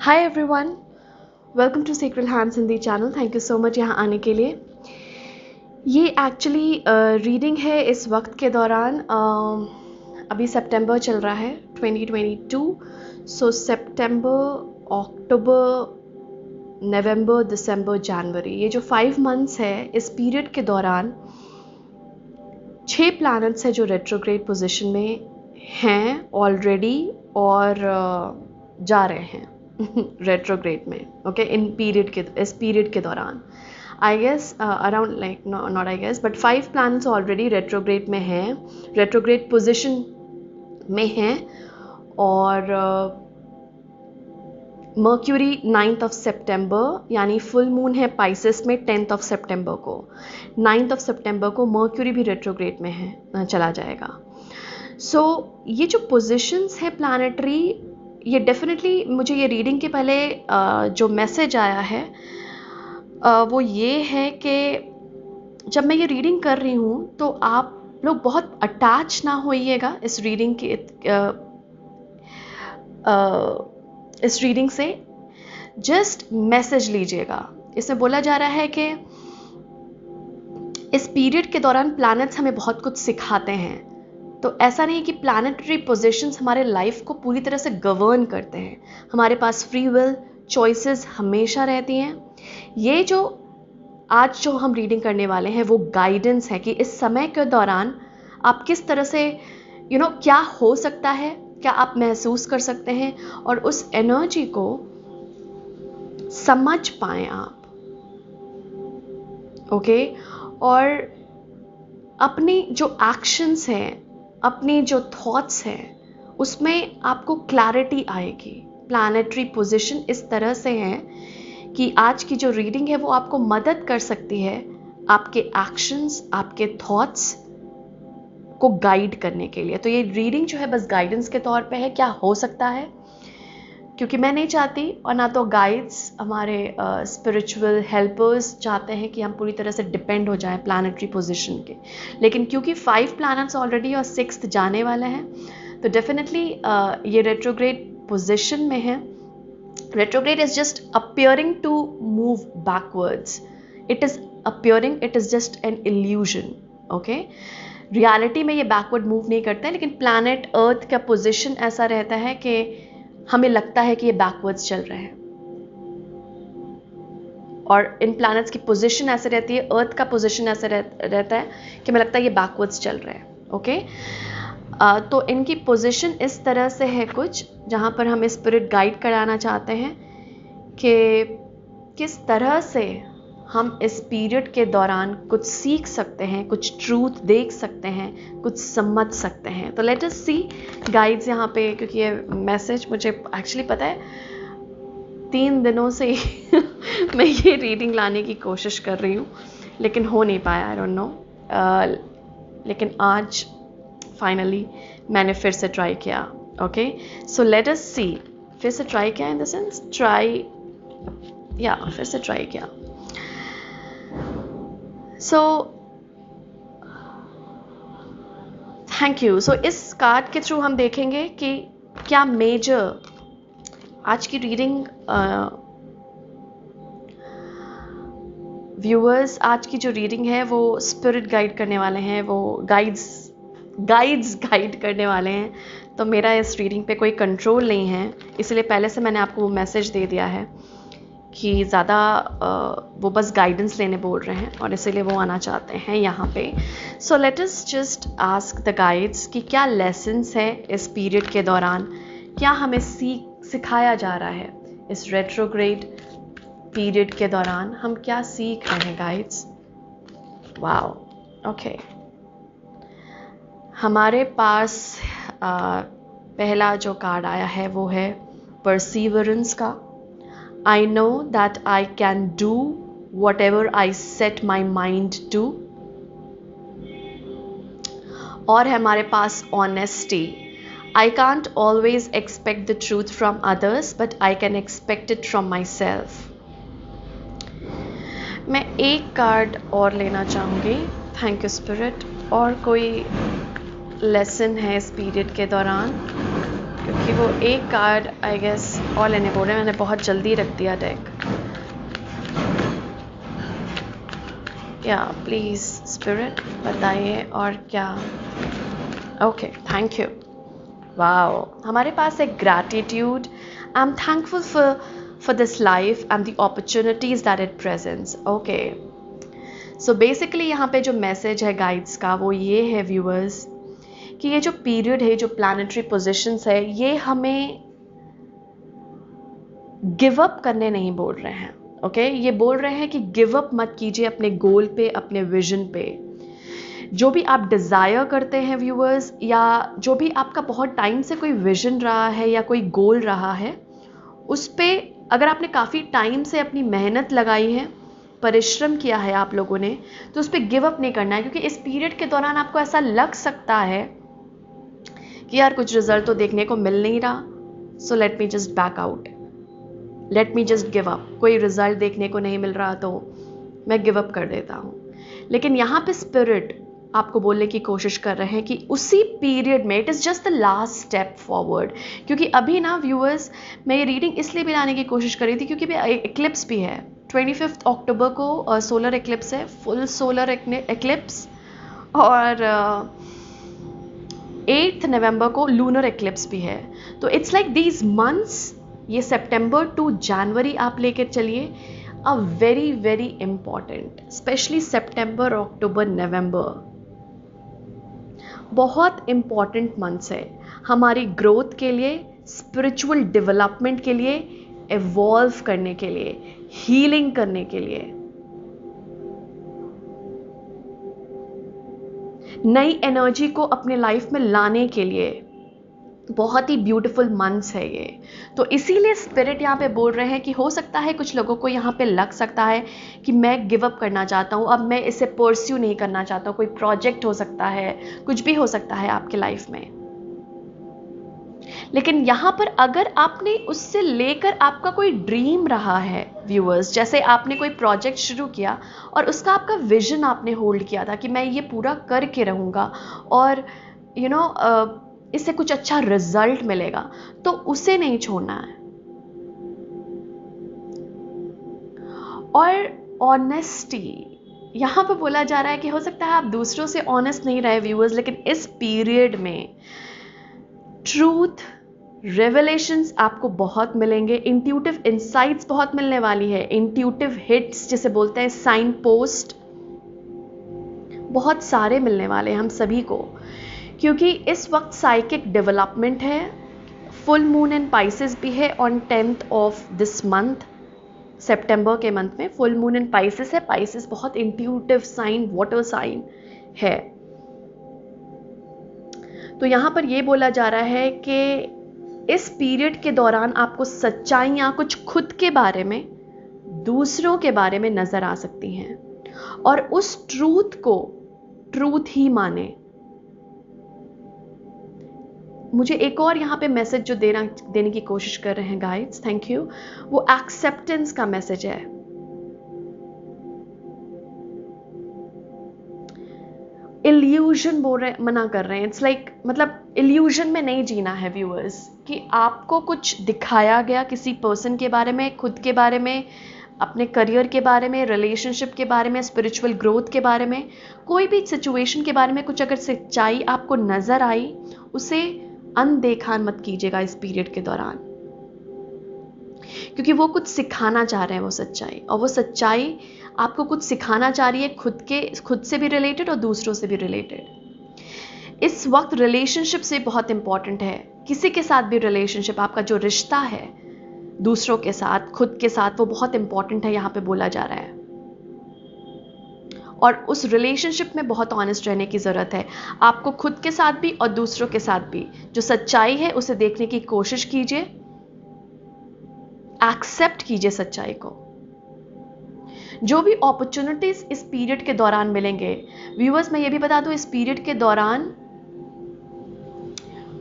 Hi everyone, welcome to sacred hands Hindi channel. Thank you so much यहाँ आने के लिए। ये एक्चुअली रीडिंग है इस वक्त के दौरान। अभी सितंबर चल रहा है 2022। सो सितंबर, अक्टूबर, नवंबर, दिसंबर, जनवरी, ये जो 5 मंथ्स है, इस पीरियड के दौरान 6 प्लैनेट्स है जो रेट्रोग्रेड पोजीशन में हैं ऑलरेडी और जा रहे हैं रेट्रोग्रेड में। ओके, इस पीरियड के दौरान I guess around like not I guess but 5 planets already retrograde में हैं, रेट्रोग्रेड पोजीशन में हैं। और मर्क्यूरी 9th ऑफ सितंबर, यानी फुल मून है पाइसेस में 10th ऑफ सितंबर को। 9th ऑफ सितंबर को मर्क्यूरी भी रेट्रोग्रेड में है, चला जाएगा। सो ये जो पोजीशंस है प्लानेटरी, ये डेफिनेटली मुझे ये रीडिंग के पहले जो मैसेज आया है वो ये है कि जब मैं ये रीडिंग कर रही हूँ तो आप लोग बहुत अटैच ना होइएगा इस रीडिंग से। जस्ट मैसेज लीजिएगा। इसमें बोला जा रहा है कि इस पीरियड के दौरान प्लैनेट्स हमें बहुत कुछ सिखाते हैं। तो ऐसा नहीं कि प्लैनेटरी पोजीशंस हमारे लाइफ को पूरी तरह से गवर्न करते हैं। हमारे पास फ्री विल, चॉइसेस हमेशा रहती हैं। ये जो आज जो हम रीडिंग करने वाले हैं वो गाइडेंस है कि इस समय के दौरान आप किस तरह से क्या हो सकता है, क्या आप महसूस कर सकते हैं और उस एनर्जी को समझ पाएं आप। ओके, और अपनी जो एक्शंस हैं, अपनी जो थॉट्स हैं, उसमें आपको क्लैरिटी आएगी। प्लैनेटरी पोजीशन इस तरह से है कि आज की जो रीडिंग है वो आपको मदद कर सकती है आपके एक्शंस, आपके थॉट्स को गाइड करने के लिए। तो ये रीडिंग जो है बस गाइडेंस के तौर पे है, क्या हो सकता है, क्योंकि मैं नहीं चाहती और ना तो गाइड्स, हमारे स्पिरिचुअल हेल्पर्स चाहते हैं कि हम पूरी तरह से डिपेंड हो जाएं प्लैनेटरी पोजीशन के। लेकिन क्योंकि 5 प्लैनेट्स ऑलरेडी और 6th जाने वाले हैं, तो डेफिनेटली ये रेट्रोग्रेड पोजीशन में है। Retrograde is just appearing to move backwards. It is appearing, it is just an illusion. Okay, reality में ये बैकवर्ड मूव नहीं करता है, लेकिन प्लैनेट अर्थ का पोजीशन ऐसा रहता है कि हमें लगता है कि ये बैकवर्ड्स चल रहे हैं। और इन प्लैनेट्स की पोजीशन ऐसे रहती है, अर्थ का पोजीशन ऐसे रहता है कि हमें लगता है ये बैकवर्ड्स चल रहे हैं। ओके, तो इनकी पोजीशन इस तरह से है कुछ, जहाँ पर हमें स्पिरिट गाइड कराना चाहते हैं कि किस तरह से हम इस पीरियड के दौरान कुछ सीख सकते हैं, कुछ ट्रूथ देख सकते हैं, कुछ समझ सकते हैं। तो लेट अस सी गाइड्स यहाँ पे, क्योंकि ये मैसेज मुझे एक्चुअली पता है 3 दिनों से मैं ये रीडिंग लाने की कोशिश कर रही हूँ, लेकिन हो नहीं पाया, आई डोंट नो। लेकिन आज फाइनली मैंने फिर से ट्राई किया। ओके, सो लेट अस सी। फिर से ट्राई किया इन द सेंस फिर से ट्राई किया। So thank you. सो इस कार्ड के थ्रू हम देखेंगे कि क्या मेजर आज की रीडिंग व्यूअर्स, आज की जो रीडिंग है वो स्पिरिट गाइड करने वाले हैं, वो गाइड्स गाइड करने वाले हैं। तो मेरा इस रीडिंग पे कोई कंट्रोल नहीं है, इसलिए पहले से मैंने आपको वो मैसेज दे दिया है कि ज़्यादा वो बस गाइडेंस लेने बोल रहे हैं और इसीलिए वो आना चाहते हैं यहाँ पे। So let us just ask the guides कि क्या लेसन्स है इस पीरियड के दौरान, क्या हमें सिखाया जा रहा है इस रेट्रोग्रेड पीरियड के दौरान, हम क्या सीख रहे हैं गाइड्स। Wow, okay. हमारे पास पहला जो कार्ड आया है वो है परसीवरेंस का। I know that I can do whatever I set my mind to। और है हमारे पास honesty। I can't always expect the truth from others, but I can expect it from myself। मैं एक कार्ड और लेना चाहूँगी। Thank you spirit. और कोई लेसन है इस पीरियड के दौरान, क्योंकि वो एक कार्ड आई गेस ऑल लेने बोल रहे हैं, मैंने बहुत जल्दी रख दिया डेक। या प्लीज़ स्पिरिट बताइए और क्या। Okay, thank you. वाओ, हमारे पास एक gratitude. I am thankful for this life and the opportunities that it presents. Okay, so basically यहाँ पे जो मैसेज है गाइड्स का वो ये है व्यूअर्स, कि ये जो पीरियड है, जो प्लैनेटरी पोजीशंस है, ये हमें गिव अप करने नहीं बोल रहे हैं। ओके, ये बोल रहे हैं कि गिव अप मत कीजिए अपने गोल पे, अपने विजन पे। जो भी आप डिज़ायर करते हैं व्यूअर्स, या जो भी आपका बहुत टाइम से कोई विजन रहा है या कोई गोल रहा है, उस पे अगर आपने काफ़ी टाइम से अपनी मेहनत लगाई है, परिश्रम किया है आप लोगों ने, तो उस पर गिव अप नहीं करना है। क्योंकि इस पीरियड के दौरान आपको ऐसा लग सकता है कि यार कुछ रिजल्ट तो देखने को मिल नहीं रहा, so let me just back out, let me just give up. कोई रिजल्ट देखने को नहीं मिल रहा तो मैं गिव अप कर देता हूँ। लेकिन यहाँ पे स्पिरिट आपको बोलने की कोशिश कर रहे हैं कि उसी पीरियड में it is just the last step forward. क्योंकि अभी ना व्यूअर्स, मैं ये रीडिंग इसलिए भी लाने की कोशिश कर रही थी क्योंकि एक्लिप्स भी है। 25 अक्टूबर को सोलर एक्लिप्स है, फुल सोलर एक्लिप्स, और 8 नवंबर को लूनर एक्लिप्स भी है। तो इट्स लाइक दीज मंथ्स, ये सितंबर टू जनवरी आप लेकर चलिए, a very very important, specially सितंबर, अक्टूबर, नवंबर बहुत इंपॉर्टेंट मंथ्स है हमारी ग्रोथ के लिए, स्पिरिचुअल डेवलपमेंट के लिए, इवॉल्व करने के लिए, हीलिंग करने के लिए, नई एनर्जी को अपने लाइफ में लाने के लिए बहुत ही ब्यूटीफुल मंथ्स है ये। तो इसीलिए स्पिरिट यहाँ पे बोल रहे हैं कि हो सकता है कुछ लोगों को यहाँ पे लग सकता है कि मैं गिव अप करना चाहता हूँ, अब मैं इसे परस्यू नहीं करना चाहता हूँ। कोई प्रोजेक्ट हो सकता है, कुछ भी हो सकता है आपके लाइफ में। लेकिन यहाँ पर अगर आपने उससे लेकर आपका कोई ड्रीम रहा है व्यूअर्स, जैसे आपने कोई प्रोजेक्ट शुरू किया और उसका आपका विजन आपने होल्ड किया था कि मैं ये पूरा करके रहूँगा और इससे कुछ अच्छा रिजल्ट मिलेगा, तो उसे नहीं छोड़ना है। और ऑनेस्टी यहाँ पर बोला जा रहा है कि हो सकता है आप दूसरों से ऑनेस्ट नहीं रहे व्यूअर्स, लेकिन इस पीरियड में ट्रूथ, रेवलेशंस आपको बहुत मिलेंगे, इंट्यूटिव इंसाइट्स बहुत मिलने वाली है, इंट्यूटिव हिट्स जिसे बोलते हैं, साइन पोस्ट बहुत सारे मिलने वाले हैं हम सभी को। क्योंकि इस वक्त साइकिक डेवलपमेंट है, फुल मून इन पाइसेस भी है on 10th of this month, सितंबर के मंथ में फुल मून इन पाइसेस है। पाइसेस बहुत इंट्यूटिव साइन, वाटर साइन है। तो यहाँ पर ये बोला जा रहा है कि इस पीरियड के दौरान आपको सच्चाइयाँ कुछ खुद के बारे में, दूसरों के बारे में नजर आ सकती हैं, और उस ट्रूथ को ट्रूथ ही माने। मुझे एक और यहाँ पे मैसेज जो देने की कोशिश कर रहे हैं गाइड्स, थैंक यू, वो एक्सेप्टेंस का मैसेज है। इल्यूजन बोल रहे, मना कर रहे हैं। इट्स लाइक मतलब इल्यूजन में नहीं जीना है व्यूअर्स, कि आपको कुछ दिखाया गया किसी पर्सन के बारे में, खुद के बारे में, अपने करियर के बारे में, रिलेशनशिप के बारे में, स्पिरिचुअल ग्रोथ के बारे में, कोई भी सिचुएशन के बारे में कुछ अगर सच्चाई आपको नजर आई, उसे अनदेखा मत कीजिएगा इस पीरियड के दौरान। क्योंकि वो कुछ सिखाना चाह रहे हैं वो सच्चाई, और वो सच्चाई आपको कुछ सिखाना चाह रही है, खुद से भी रिलेटेड और दूसरों से भी रिलेटेड। इस वक्त रिलेशनशिप से बहुत इंपॉर्टेंट है, किसी के साथ भी रिलेशनशिप, आपका जो रिश्ता है दूसरों के साथ, खुद के साथ, वो बहुत इंपॉर्टेंट है यहाँ पे बोला जा रहा है। और उस रिलेशनशिप में बहुत ऑनेस्ट रहने की ज़रूरत है, आपको खुद के साथ भी और दूसरों के साथ भी। जो सच्चाई है उसे देखने की कोशिश कीजिए, एक्सेप्ट कीजिए सच्चाई को। जो भी अपॉर्चुनिटीज इस पीरियड के दौरान मिलेंगे व्यूअर्स, मैं ये भी बता दूं, इस पीरियड के दौरान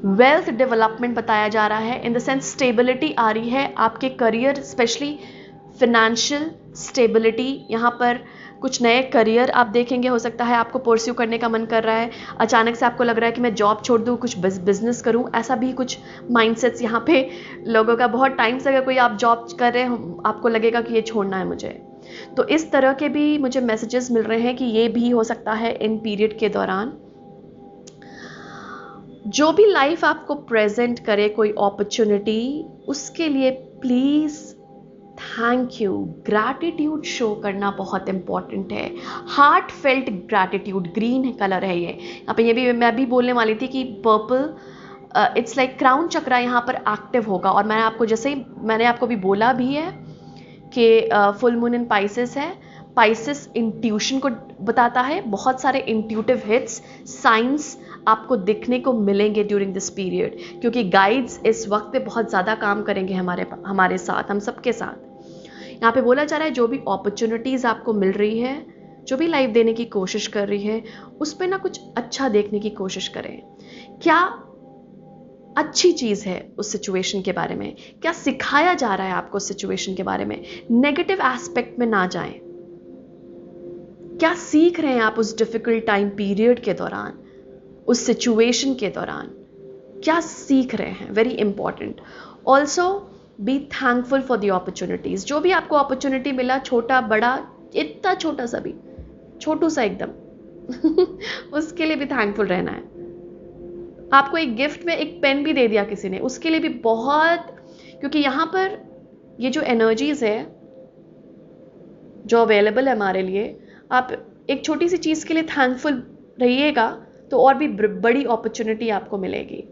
वेल्थ डेवलपमेंट बताया जा रहा है, इन द सेंस स्टेबिलिटी आ रही है आपके करियर, स्पेशली फिनेंशियल स्टेबिलिटी। यहाँ पर कुछ नए करियर आप देखेंगे, हो सकता है आपको परस्यू करने का मन कर रहा है, अचानक से आपको लग रहा है कि मैं जॉब छोड़ दूँ, कुछ बिजनेस करूँ, ऐसा भी कुछ माइंडसेट्स यहाँ पे लोगों का। बहुत टाइम से अगर कोई आप जॉब कर रहे हो, आपको लगेगा कि ये छोड़ना है मुझे, तो इस तरह के भी मुझे मैसेजेस मिल रहे हैं कि ये भी हो सकता है इन पीरियड के दौरान। जो भी लाइफ आपको प्रेजेंट करे कोई अपॉर्चुनिटी, उसके लिए please thank you, gratitude show करना बहुत इंपॉर्टेंट है। Heart felt gratitude, green colour है ये। यहाँ पे ये भी मैं भी बोलने वाली थी कि पर्पल, इट्स लाइक क्राउन चक्रा यहाँ पर एक्टिव होगा। और मैंने आपको जैसे ही मैंने आपको भी बोला भी है कि फुल मून इन पाइसेस है। पाइसेस इंट्यूशन को बताता है, बहुत सारे इंट्यूटिव हिट्स, साइंस आपको दिखने को मिलेंगे ड्यूरिंग दिस पीरियड, क्योंकि गाइड्स इस वक्त पे बहुत ज़्यादा काम करेंगे हमारे साथ, हम सबके साथ। यहाँ पे बोला जा रहा है जो भी अपॉर्चुनिटीज़ आपको मिल रही है, जो भी लाइफ देने की कोशिश कर रही है, उस पर ना कुछ अच्छा देखने की कोशिश करें। क्या अच्छी चीज़ है उस सिचुएशन के बारे में, क्या सिखाया जा रहा है आपको उस सिचुएशन के बारे में, नेगेटिव एस्पेक्ट में ना जाएं। क्या सीख रहे हैं आप उस डिफिकल्ट टाइम पीरियड के दौरान, उस सिचुएशन के दौरान क्या सीख रहे हैं, very important. Also be thankful for the opportunities. जो भी आपको अपॉर्चुनिटी मिला, छोटा बड़ा, इतना छोटा सा भी, छोटू सा एकदम उसके लिए भी थैंकफुल रहना है। आपको एक गिफ्ट में एक पेन भी दे दिया किसी ने, उसके लिए भी बहुत, क्योंकि यहाँ पर ये जो एनर्जीज है जो अवेलेबल है हमारे लिए, आप एक छोटी सी चीज़ के लिए थैंकफुल रहिएगा तो और भी बड़ी अपॉर्चुनिटी आपको मिलेगी।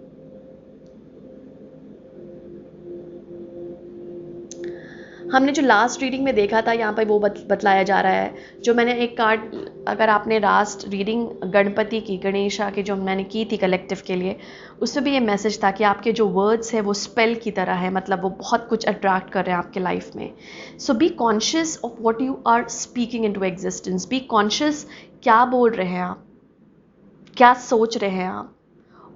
हमने जो लास्ट रीडिंग में देखा था, यहाँ पर वो बतलाया जा रहा है, जो मैंने एक कार्ड, अगर आपने लास्ट रीडिंग गणपति की, गणेशा की जो मैंने की थी कलेक्टिव के लिए, उसमें भी ये मैसेज था कि आपके जो वर्ड्स है वो स्पेल की तरह है, मतलब वो बहुत कुछ अट्रैक्ट कर रहे हैं आपके लाइफ में। So be conscious of what you are speaking into existence. Be conscious, क्या बोल रहे हैं आप, क्या सोच रहे हैं आप।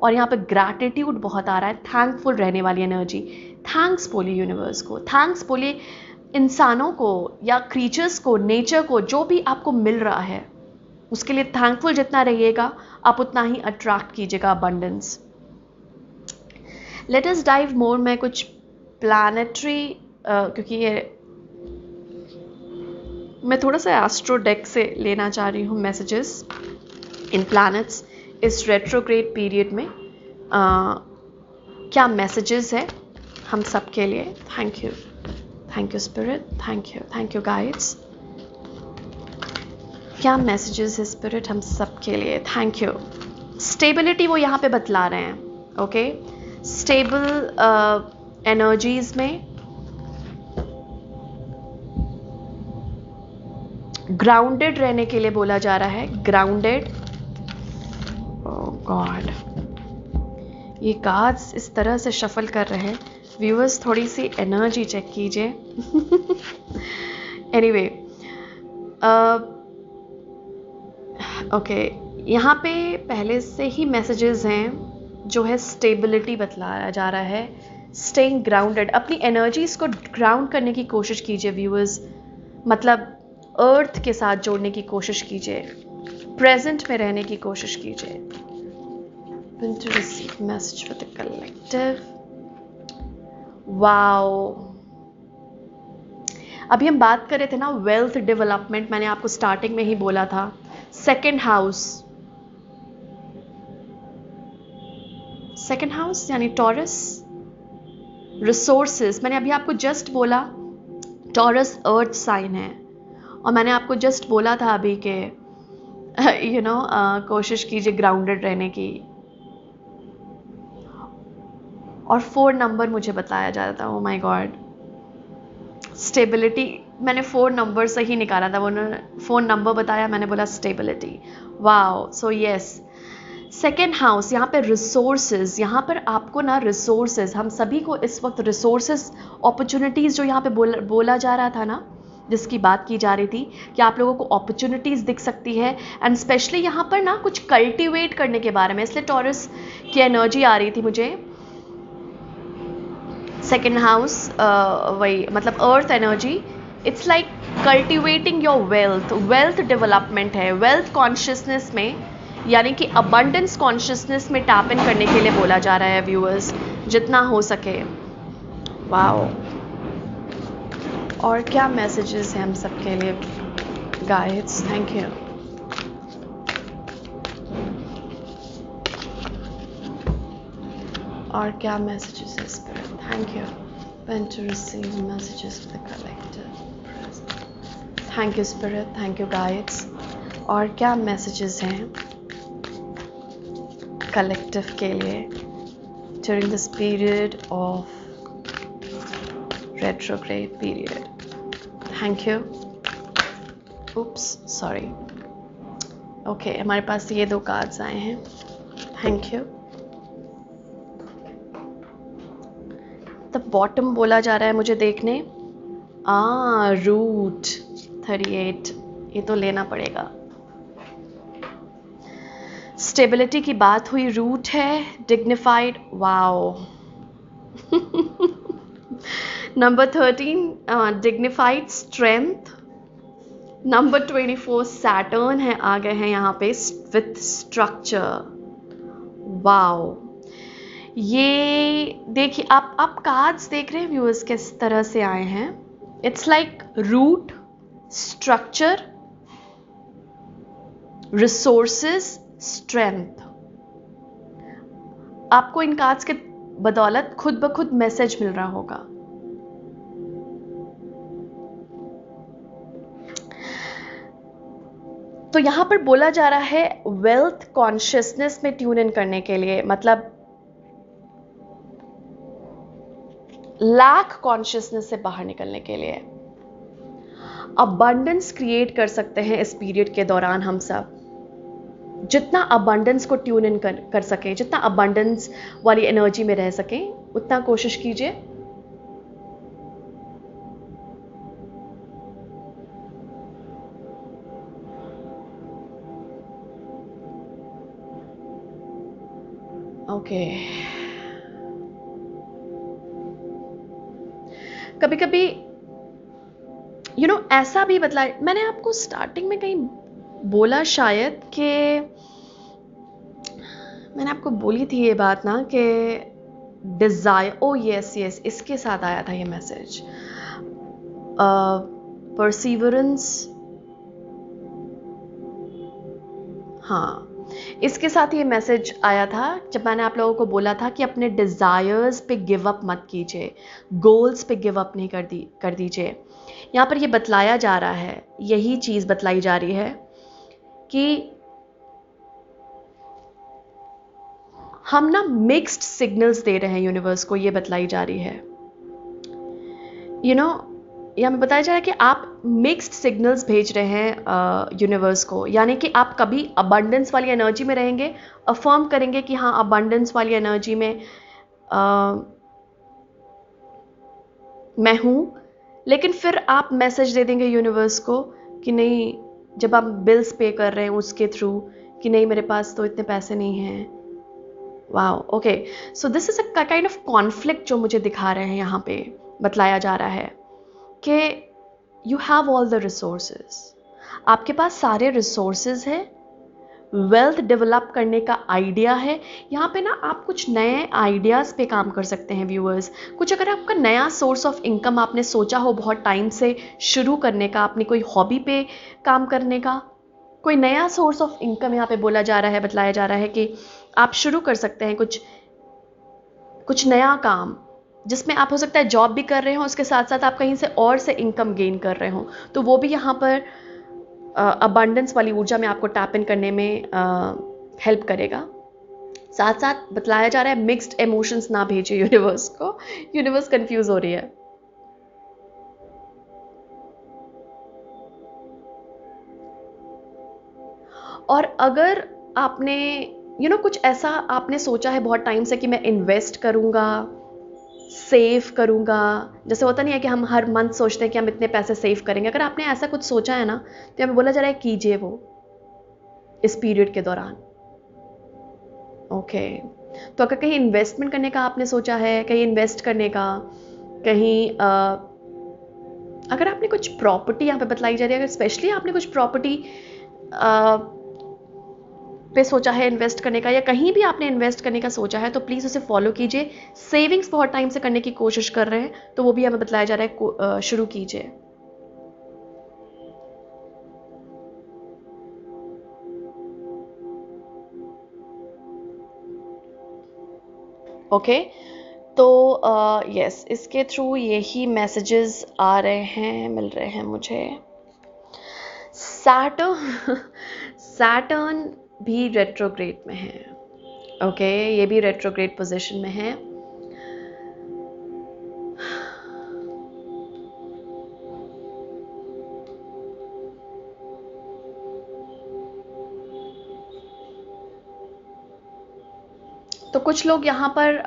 और यहाँ पे ग्रैटिट्यूड बहुत आ रहा है, थैंकफुल रहने वाली एनर्जी। थैंक्स बोलिए यूनिवर्स को, थैंक्स बोलिए इंसानों को या क्रीचर्स को, नेचर को, जो भी आपको मिल रहा है उसके लिए थैंकफुल जितना रहिएगा, आप उतना ही अट्रैक्ट कीजिएगा अबंडेंस। लेट अस डाइव मोर। मैं कुछ प्लैनेटरी, क्योंकि ये मैं थोड़ा सा एस्ट्रो डेक से लेना चाह रही हूँ मैसेजेस इन प्लैनेट्स इस रेट्रोग्रेड पीरियड में। क्या मैसेजेस है हम सब के लिए। Thank you spirit, thank you guides. क्या मैसेजेस है स्पिरिट हम सब के लिए, थैंक यू। स्टेबिलिटी वो यहाँ पे बतला रहे हैं, ओके। स्टेबल एनर्जीज में ग्राउंडेड रहने के लिए बोला जा रहा है, ग्राउंडेड। ओह गॉड, ये कार्ड्स इस तरह से शफल कर रहे हैं। व्यूअर्स थोड़ी सी एनर्जी चेक कीजिए। एनीवे, ओके, यहाँ पे पहले से ही मैसेजेस हैं जो है स्टेबिलिटी बतलाया जा रहा है, स्टेइंग ग्राउंडेड। अपनी एनर्जीज को ग्राउंड करने की कोशिश कीजिए व्यूअर्स, मतलब अर्थ के साथ जोड़ने की कोशिश कीजिए, प्रेजेंट में रहने की कोशिश कीजिए। To receive message for the collective. Wow, अभी हम बात कर रहे थे ना वेल्थ डेवलपमेंट, मैंने आपको स्टार्टिंग में ही बोला था। सेकंड हाउस यानी टॉरस, रिसोर्सेज। मैंने अभी आपको जस्ट बोला टॉरस अर्थ साइन है, और मैंने आपको जस्ट बोला था अभी के कोशिश कीजिए ग्राउंडेड रहने की। और 4 नंबर मुझे बताया जा रहा था, ओ माय गॉड, स्टेबिलिटी। मैंने 4 नंबर से ही निकाला था, उन्होंने 4 नंबर बताया, मैंने बोला stability. Wow, so yes, second house यहाँ पे रिसोर्सेज। यहाँ पर आपको ना रिसोर्सेज, हम सभी को इस वक्त रिसोर्सेज, अपॉर्चुनिटीज़ जो यहाँ पे बोला जा रहा था ना, जिसकी बात की जा रही थी कि आप लोगों को अपॉर्चुनिटीज़ दिख सकती है, एंड स्पेशली यहाँ पर ना कुछ कल्टिवेट करने के बारे में, इसलिए टॉरस की एनर्जी आ रही थी मुझे। सेकेंड हाउस वही मतलब earth energy, it's like cultivating your wealth, wealth development है। वेल्थ कॉन्शियसनेस में, यानी कि अबंडेंस कॉन्शियसनेस में टैप इन करने के लिए बोला जा रहा है व्यूअर्स, जितना हो सके। वाओ, और क्या मैसेजेस हैं हम सबके लिए गाइड्स? Thank you. और क्या मैसेजेस है spirit? Thank you. When to receive messages for the collective. Thank you spirit, thank you guides. और क्या मैसेजेस हैं कलेक्टिव के लिए during this period of retrograde period? Thank you. Oops, sorry. Okay, हमारे पास ये 2 कार्ड्स आए हैं। Thank you. द बॉटम बोला जा रहा है मुझे देखने। रूट 38, ये तो लेना पड़ेगा। स्टेबिलिटी की बात हुई, रूट है, dignified, wow. Number 13 dignified strength. Number 24 Saturn है, आ गए हैं यहाँ पे विथ स्ट्रक्चर। वाओ, ये देखिए आप कार्ड्स देख रहे हैं व्यूअर्स किस तरह से आए हैं। It's like root, structure, resources, strength. आपको इन कार्ड्स के बदौलत खुद ब खुद मैसेज मिल रहा होगा। तो यहां पर बोला जा रहा है वेल्थ कॉन्शियसनेस में ट्यून इन करने के लिए, मतलब लैक कॉन्शियसनेस से बाहर निकलने के लिए अबंडेंस क्रिएट कर सकते हैं इस पीरियड के दौरान। हम सब जितना अबंडेंस को ट्यून इन कर सकें, जितना अबंडेंस वाली एनर्जी में रह सकें, उतना कोशिश कीजिए। ओके, कभी कभी ऐसा भी बदला। मैंने आपको स्टार्टिंग में कहीं बोला शायद कि मैंने आपको बोली थी ये बात ना कि डिजायर, ओ यस यस, इसके साथ आया था ये मैसेज, परसिवरेंस। हाँ, इसके साथ ये मैसेज आया था जब मैंने आप लोगों को बोला था कि अपने डिज़ायर्स पे गिव अप मत कीजिए, गोल्स पे गिव अप नहीं कर दीजिए। यहाँ पर ये बतलाया जा रहा है, यही चीज़ बतलाई जा रही है कि हम ना मिक्स्ड सिग्नल्स दे रहे हैं यूनिवर्स को, ये बतलाई जा रही है। यहाँ में बताया जा रहा है कि आप मिक्स्ड सिग्नल्स भेज रहे हैं यूनिवर्स को, यानी कि आप कभी अबंडेंस वाली एनर्जी में रहेंगे, अफर्म करेंगे कि हाँ अबंडेंस वाली एनर्जी में मैं हूँ, लेकिन फिर आप मैसेज दे देंगे यूनिवर्स को कि नहीं, जब आप बिल्स पे कर रहे हैं उसके थ्रू, कि नहीं मेरे पास तो इतने पैसे नहीं हैं। Wow, okay, so this is a kind of conflict जो मुझे दिखा रहे हैं यहाँ पे, बतलाया जा रहा है कि you have all the resources, आपके पास सारे रिसोर्सेज हैं, वेल्थ डेवलप करने का आइडिया है। यहाँ पे ना आप कुछ नए आइडियाज़ पे काम कर सकते हैं व्यूअर्स। कुछ अगर आपका नया सोर्स ऑफ इनकम आपने सोचा हो बहुत टाइम से शुरू करने का, अपनी कोई हॉबी पे काम करने का, कोई नया सोर्स ऑफ इनकम यहाँ पे बोला जा रहा है, बतलाया जा रहा है कि आप शुरू कर सकते हैं कुछ नया काम, जिसमें आप हो सकता है जॉब भी कर रहे हो, उसके साथ साथ आप कहीं से और से इनकम गेन कर रहे हो, तो वो भी यहाँ पर अबंडेंस वाली ऊर्जा में आपको टैप इन करने में हेल्प करेगा। साथ साथ बतलाया जा रहा है मिक्स्ड इमोशंस ना भेजिए यूनिवर्स को, यूनिवर्स कंफ्यूज हो रही है। और अगर आपने कुछ ऐसा आपने सोचा है बहुत टाइम से कि मैं इन्वेस्ट करूंगा, सेव करूंगा, जैसे होता नहीं है कि हम हर मंथ सोचते हैं कि हम इतने पैसे सेव करेंगे, अगर आपने ऐसा कुछ सोचा है ना, तो हमें बोला जा रहा है कीजिए वो इस पीरियड के दौरान। ओके, तो अगर कहीं इन्वेस्टमेंट करने का आपने सोचा है, कहीं इन्वेस्ट करने का, कहीं अगर आपने कुछ प्रॉपर्टी यहाँ पे बतलाई जा रही है, अगर स्पेशली आपने कुछ प्रॉपर्टी पे सोचा है इन्वेस्ट करने का, या कहीं भी आपने इन्वेस्ट करने का सोचा है, तो प्लीज़ उसे फॉलो कीजिए। सेविंग्स बहुत टाइम से करने की कोशिश कर रहे हैं तो वो भी हमें बतलाया जा रहा है, शुरू कीजिए। ओके, तो यस, इसके थ्रू यही मैसेजेस आ रहे हैं, मिल रहे हैं मुझे। सैटर्न भी रेट्रोग्रेड में है। ओके, ये भी रेट्रोग्रेड पोजीशन में है। तो कुछ लोग यहाँ पर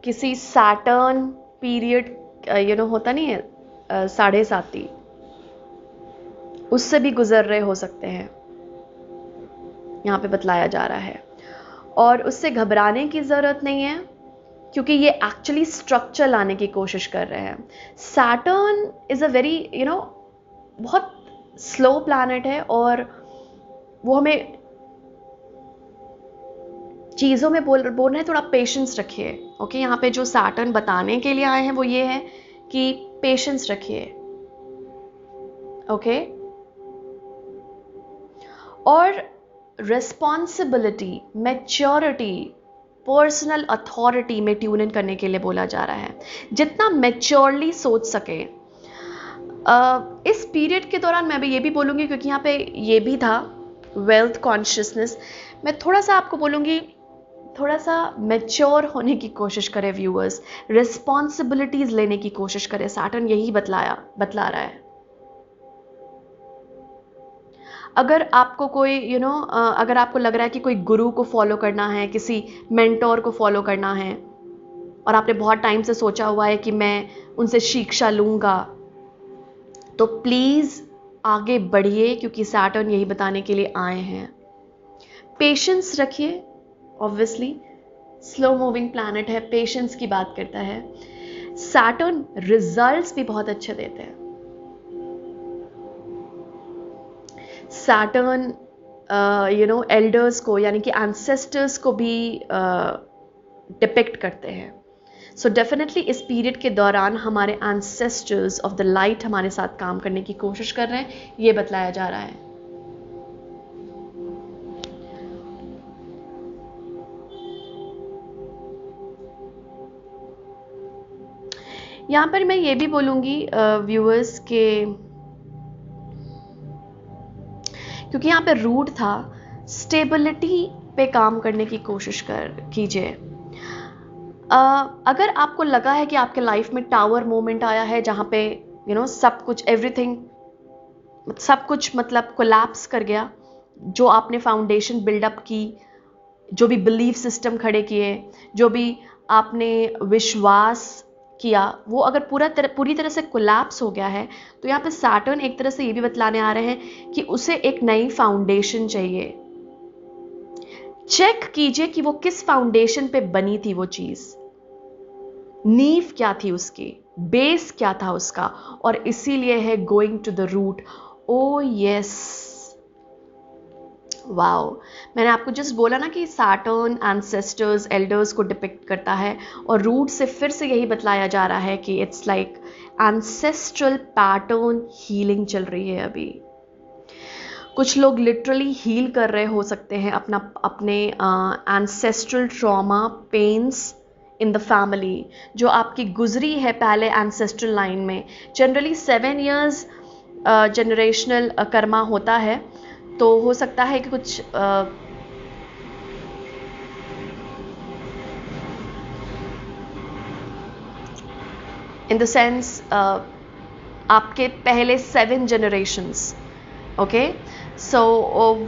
किसी सैटर्न पीरियड होता नहीं है, साढ़े साती, उससे भी गुजर रहे हो सकते हैं, यहाँ पे बतलाया जा रहा है। और उससे घबराने की ज़रूरत नहीं है, क्योंकि ये एक्चुअली स्ट्रक्चर लाने की कोशिश कर रहे हैं। सैटर्न इज़ अ वेरी बहुत स्लो प्लैनेट है, और वो हमें चीज़ों में बोल रहे हैं थोड़ा पेशेंस रखिए। ओके, यहाँ पे जो सैटर्न बताने के लिए आए हैं वो ये है कि पेशेंस रखिए। ओके, और रिस्पॉन्सिबिलिटी, मैच्योरिटी, पर्सनल अथॉरिटी में ट्यून इन करने के लिए बोला जा रहा है। जितना मैच्योरली सोच सके। इस पीरियड के दौरान मैं भी ये भी बोलूँगी, क्योंकि यहाँ पे ये भी था वेल्थ कॉन्शियसनेस, मैं थोड़ा सा आपको बोलूँगी, थोड़ा सा मैच्योर होने की कोशिश करें व्यूअर्स, रिस्पॉन्सिबिलिटीज़ लेने की कोशिश करें। सैटर्न यही बतला रहा है। अगर आपको कोई अगर आपको लग रहा है कि कोई गुरु को फॉलो करना है, किसी मेंटोर को फॉलो करना है, और आपने बहुत टाइम से सोचा हुआ है कि मैं उनसे शिक्षा लूँगा, तो प्लीज़ आगे बढ़िए, क्योंकि सैटर्न यही बताने के लिए आए हैं। पेशेंस रखिए। ऑब्वियसली स्लो मूविंग प्लैनेट है, पेशेंस की बात करता है। सैटर्न रिजल्ट्स भी बहुत अच्छे देते हैं। सैटर्न एल्डर्स को, यानी कि एंसेस्टर्स को भी डिपिक्ट करते हैं। सो डेफिनेटली इस पीरियड के दौरान हमारे एंसेस्टर्स ऑफ द लाइट हमारे साथ काम करने की कोशिश कर रहे हैं, ये बतलाया जा रहा है। यहाँ पर मैं ये भी बोलूँगी व्यूअर्स के, क्योंकि यहाँ पे रूट था, स्टेबिलिटी पे काम करने की कोशिश कीजिए। अगर आपको लगा है कि आपके लाइफ में टावर मोमेंट आया है, जहाँ पे सब कुछ, एवरीथिंग, सब कुछ मतलब कोलैप्स कर गया, जो आपने फाउंडेशन बिल्डअप की, जो भी बिलीफ सिस्टम खड़े किए, जो भी आपने विश्वास किया, वो अगर पूरी तरह से कोलैप्स हो गया है, तो यहाँ पे सैटर्न एक तरह से ये भी बतलाने आ रहे हैं कि उसे एक नई फाउंडेशन चाहिए। चेक कीजिए कि वो किस फाउंडेशन पे बनी थी, वो चीज, नींव क्या थी उसकी, बेस क्या था उसका, और इसीलिए है going to the root. Oh yes, wow, मैंने आपको जस्ट बोला ना कि सैटर्न एंसेस्टर्स, एल्डर्स को डिपिक्ट करता है, और रूट से फिर से यही बतलाया जा रहा है कि it's like ancestral pattern healing चल रही है अभी। कुछ लोग लिटरली हील कर रहे हो सकते हैं अपने ancestral trauma, pains in the family, जो आपकी गुजरी है पहले एंसेस्ट्रल लाइन में। जनरली 7 years जनरेशनल कर्मा होता है, तो हो सकता है कि कुछ इन द सेंस आपके पहले 7 generations, ओके, सो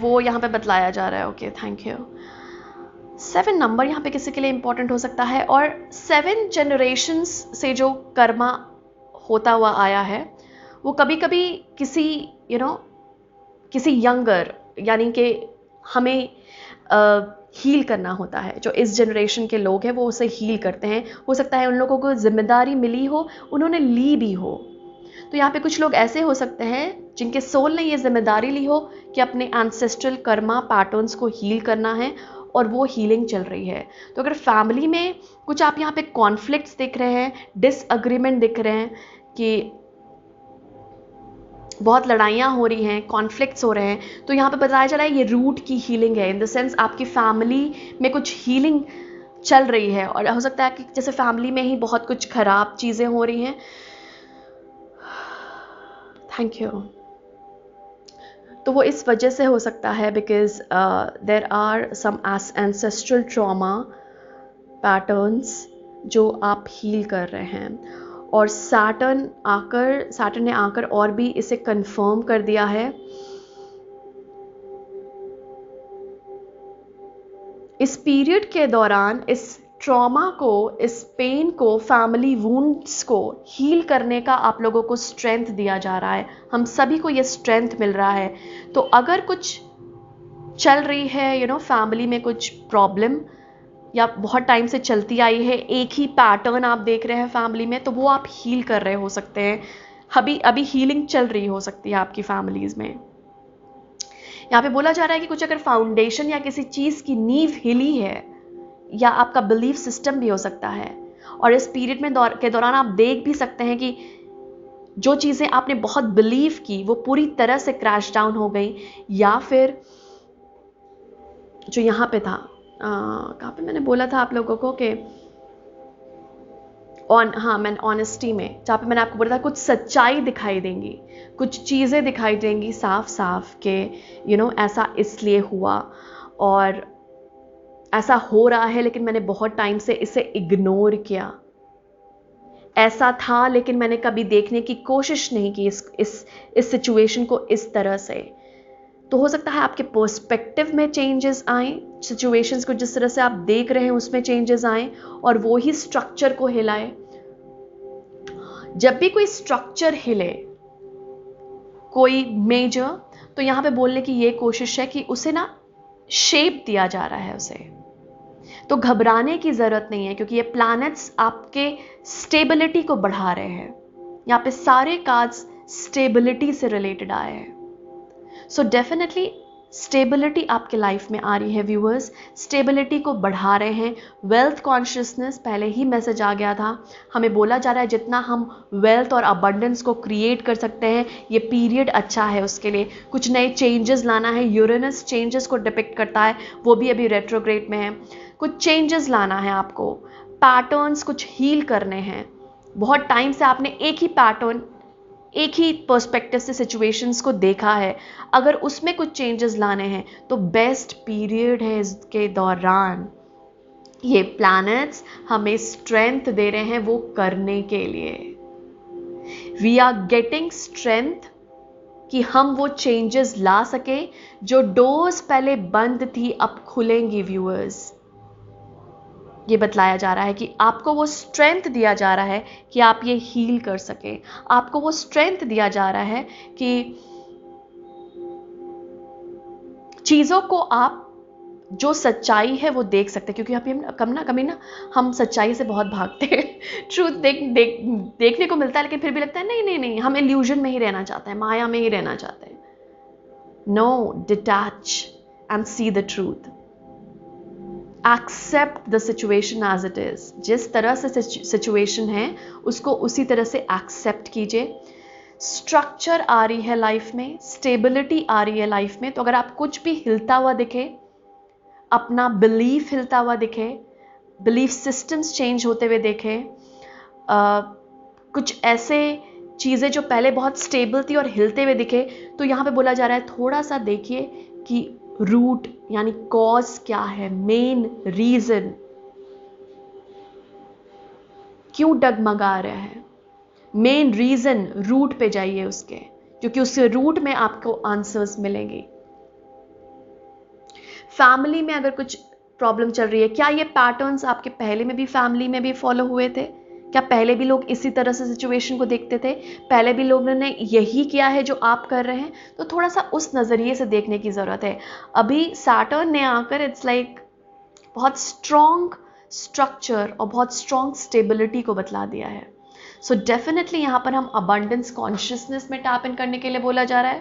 वो यहाँ पे बतलाया जा रहा है। Okay, thank you. 7 नंबर यहाँ पे किसी के लिए इंपॉर्टेंट हो सकता है, और 7 generations से जो कर्मा होता हुआ आया है, वो कभी कभी किसी किसी यंगर, यानी कि हमें हील करना होता है। जो इस जनरेशन के लोग हैं वो उसे हील करते हैं। हो सकता है उन लोगों को जिम्मेदारी मिली हो, उन्होंने ली भी हो, तो यहाँ पे कुछ लोग ऐसे हो सकते हैं जिनके सोल ने ये जिम्मेदारी ली हो कि अपने एंसेस्ट्रल कर्मा पैटर्न्स को हील करना है और वो हीलिंग चल रही है। तो अगर फैमिली में कुछ आप यहाँ पे कॉन्फ्लिक्ट्स दिख रहे हैं, डिसअग्रीमेंट दिख रहे हैं कि बहुत लड़ाइयाँ हो रही हैं, कॉन्फ्लिक्ट्स हो रहे हैं, तो यहाँ पे बताया जा रहा है ये रूट की हीलिंग है। इन द सेंस आपकी फैमिली में कुछ हीलिंग चल रही है और हो सकता है कि जैसे फैमिली में ही बहुत कुछ खराब चीज़ें हो रही हैं। Thank you. तो वो इस वजह से हो सकता है because there are some ancestral trauma patterns जो आप हील कर रहे हैं। और सैटर्न ने आकर और भी इसे कंफर्म कर दिया है। इस पीरियड के दौरान इस ट्रॉमा को, इस पेन को, फैमिली वुंड्स को हील करने का आप लोगों को स्ट्रेंथ दिया जा रहा है। हम सभी को ये स्ट्रेंथ मिल रहा है। तो अगर कुछ चल रही है फैमिली में कुछ प्रॉब्लम या बहुत टाइम से चलती आई है, एक ही पैटर्न आप देख रहे हैं फैमिली में, तो वो आप हील कर रहे हो सकते हैं। अभी हीलिंग चल रही हो सकती है आपकी फैमिलीज में। यहाँ पे बोला जा रहा है कि कुछ अगर फाउंडेशन या किसी चीज़ की नींव हिली है या आपका बिलीफ सिस्टम भी हो सकता है। और इस पीरियड में के दौरान आप देख भी सकते हैं कि जो चीज़ें आपने बहुत बिलीव की वो पूरी तरह से क्रैश डाउन हो गई, या फिर जो यहाँ पे था कहाँ पे मैंने बोला था आप लोगों को कि मैंने ऑनेस्टी में, जहाँ पे मैंने आपको बोला था कुछ सच्चाई दिखाई देंगी, कुछ चीज़ें दिखाई देंगी साफ साफ के ऐसा इसलिए हुआ और ऐसा हो रहा है, लेकिन मैंने बहुत टाइम से इसे इग्नोर किया। ऐसा था लेकिन मैंने कभी देखने की कोशिश नहीं की इस सिचुएशन को इस तरह से। तो हो सकता है आपके पर्सपेक्टिव में चेंजेस आए, सिचुएशंस को जिस तरह से आप देख रहे हैं उसमें चेंजेस आए और वो ही स्ट्रक्चर को हिलाए। जब भी कोई स्ट्रक्चर हिले, कोई मेजर, तो यहां पे बोलने की ये कोशिश है कि उसे शेप दिया जा रहा है उसे। तो घबराने की जरूरत नहीं है क्योंकि ये प्लैनेट्स आपके स्टेबिलिटी को बढ़ा रहे हैं। यहाँ पे सारे कार्ड्स स्टेबिलिटी से रिलेटेड आए हैं। सो डेफिनेटली स्टेबिलिटी आपके लाइफ में आ रही है व्यूअर्स, स्टेबिलिटी को बढ़ा रहे हैं। वेल्थ कॉन्शियसनेस, पहले ही मैसेज आ गया था, हमें बोला जा रहा है जितना हम वेल्थ और अबंडेंस को क्रिएट कर सकते हैं ये पीरियड अच्छा है उसके लिए। कुछ नए चेंजेस लाना है, यूरेनस चेंजेस को डिपिक्ट करता है, वो भी अभी रेट्रोग्रेड में है। कुछ चेंजेस लाना है आपको, पैटर्न्स कुछ हील करने हैं। बहुत टाइम से आपने एक ही पैटर्न, एक ही पर्सपेक्टिव से सिचुएशंस को देखा है, अगर उसमें कुछ चेंजेस लाने हैं तो बेस्ट पीरियड है इसके दौरान। ये प्लैनेट्स हमें स्ट्रेंथ दे रहे हैं वो करने के लिए। वी आर गेटिंग स्ट्रेंथ कि हम वो चेंजेस ला सके। जो डोर्स पहले बंद थी अब खुलेंगी व्यूअर्स। ये बतलाया जा रहा है कि आपको वो स्ट्रेंथ दिया जा रहा है कि आप ये हील कर सके। आपको वो स्ट्रेंथ दिया जा रहा है कि चीज़ों को आप जो सच्चाई है वो देख सकते हैं। क्योंकि कभी हम सच्चाई से बहुत भागते हैं। ट्रूथ देखने को मिलता है लेकिन फिर भी लगता है नहीं, हम इल्यूजन में ही रहना चाहते हैं, माया में ही रहना चाहते हैं। No, detach and see the truth. Accept the situation as it is. जिस तरह से सिचुएशन है उसको उसी तरह से एक्सेप्ट कीजिए। स्ट्रक्चर आ रही है लाइफ में, स्टेबिलिटी आ रही है लाइफ में। तो अगर आप कुछ भी हिलता हुआ दिखे, अपना बिलीफ हिलता हुआ दिखे, बिलीफ सिस्टम्स चेंज होते हुए देखे, कुछ ऐसे चीज़ें जो पहले बहुत स्टेबल थी और हिलते हुए दिखे, तो यहाँ पे बोला जा रहा है थोड़ा सा देखिए कि रूट यानी कॉज क्या है, मेन रीजन क्यों डगमगा रहा है। मेन रीजन, रूट पे जाइए उसके, क्योंकि उसके रूट में आपको आंसर्स मिलेंगे। फैमिली में अगर कुछ प्रॉब्लम चल रही है, क्या ये पैटर्न्स आपके पहले में भी फैमिली में भी फॉलो हुए थे? क्या पहले भी लोग इसी तरह से सिचुएशन को देखते थे? पहले भी लोगों ने यही किया है जो आप कर रहे हैं? तो थोड़ा सा उस नज़रिए से देखने की ज़रूरत है। अभी सैटर्न ने आकर इट्स लाइक बहुत स्ट्रॉन्ग स्ट्रक्चर और बहुत स्ट्रॉन्ग स्टेबिलिटी को बतला दिया है। सो डेफिनेटली यहाँ पर हम अबंडेंस कॉन्शियसनेस में टैप इन करने के लिए बोला जा रहा है।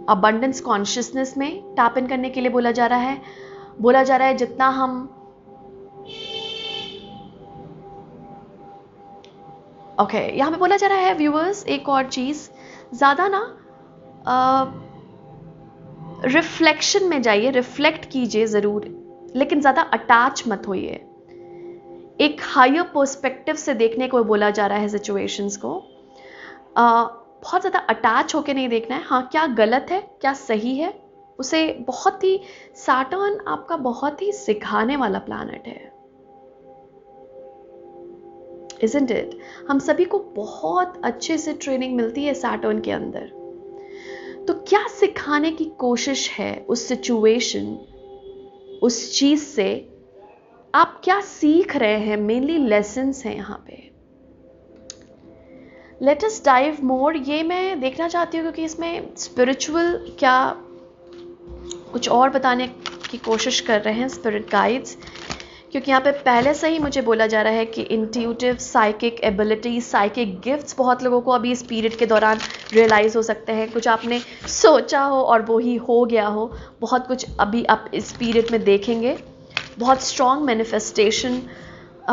अबंडेंस कॉन्शियसनेस में टैप इन करने के लिए बोला जा रहा है जितना हम यहाँ पे बोला जा रहा है व्यूअर्स, एक और चीज, ज्यादा ना रिफ्लेक्शन में जाइए, रिफ्लेक्ट कीजिए जरूर, लेकिन ज्यादा अटैच मत होइए। एक हायर पर्सपेक्टिव से देखने को बोला जा रहा है सिचुएशंस को। बहुत ज्यादा अटैच होके नहीं देखना है। हाँ, क्या गलत है क्या सही है उसे बहुत ही, सैटर्न आपका बहुत ही सिखाने वाला प्लैनेट है, isn't it? हम सभी को बहुत अच्छे से ट्रेनिंग मिलती है सैटर्न के अंदर। तो क्या सिखाने की कोशिश है उस सिचुएशन, उस चीज से आप क्या सीख रहे हैं, मेनली लेसन्स हैं यहाँ पे। लेट अस डाइव मोर। ये मैं देखना चाहती हूँ क्योंकि इसमें स्पिरिचुअल क्या कुछ और बताने की कोशिश कर रहे हैं स्पिरिट गाइड्स, क्योंकि यहाँ पे पहले से ही मुझे बोला जा रहा है कि intuitive psychic ability, psychic gifts बहुत लोगों को अभी इस पीरियड के दौरान रियलाइज हो सकते हैं। कुछ आपने सोचा हो और वो ही हो गया हो, बहुत कुछ अभी आप इस पीरियड में देखेंगे। बहुत स्ट्रॉन्ग मैनिफेस्टेशन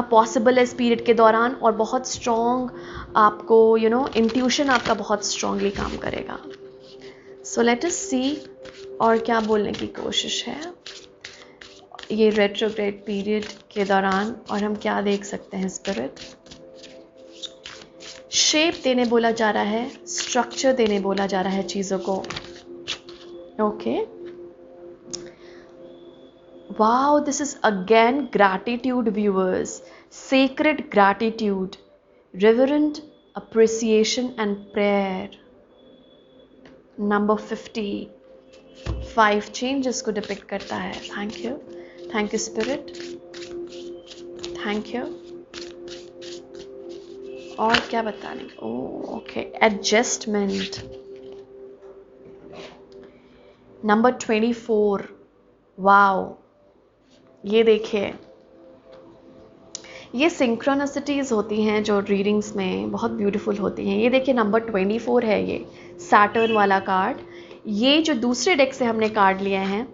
पॉसिबल है इस पीरियड के दौरान, और बहुत स्ट्रॉन्ग आपको इंट्यूशन आपका बहुत स्ट्रॉन्गली काम करेगा। सो लेट अस सी और क्या बोलने की कोशिश है ये रेट्रोग्रेड पीरियड के दौरान, और हम क्या देख सकते हैं। स्पिरिट शेप देने बोला जा रहा है, स्ट्रक्चर देने बोला जा रहा है चीज़ों को। Okay, wow, this is again gratitude viewers, sacred gratitude, reverent appreciation and prayer. Number 55 changes को डिपिक्ट करता है। Thank you spirit, thank you. और क्या बताने, ओके, एडजस्टमेंट। नंबर 24, वाओ, ये देखिए, ये सिंक्रोनिसिटीज़ होती हैं जो रीडिंग्स में बहुत ब्यूटीफुल होती हैं। ये देखिए नंबर 24 है, ये सैटर्न वाला कार्ड। ये जो दूसरे डेक से हमने कार्ड लिए हैं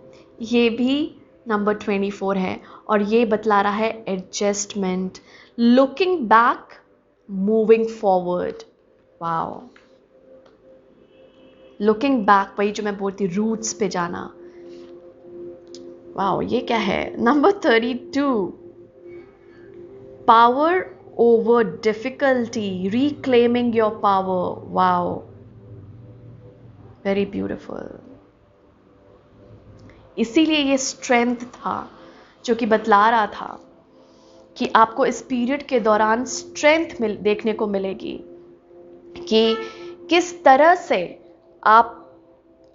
ये भी नंबर 24 है, और ये बतला रहा है adjustment, looking back, moving forward. Wow, looking back, वही जो मैं बोलती रूट्स पे जाना। वाओ, ये क्या है, number 32, power over difficulty, reclaiming your power. Wow, very beautiful. इसीलिए ये स्ट्रेंथ था जो कि बतला रहा था कि आपको इस पीरियड के दौरान स्ट्रेंथ देखने को मिलेगी कि किस तरह से आप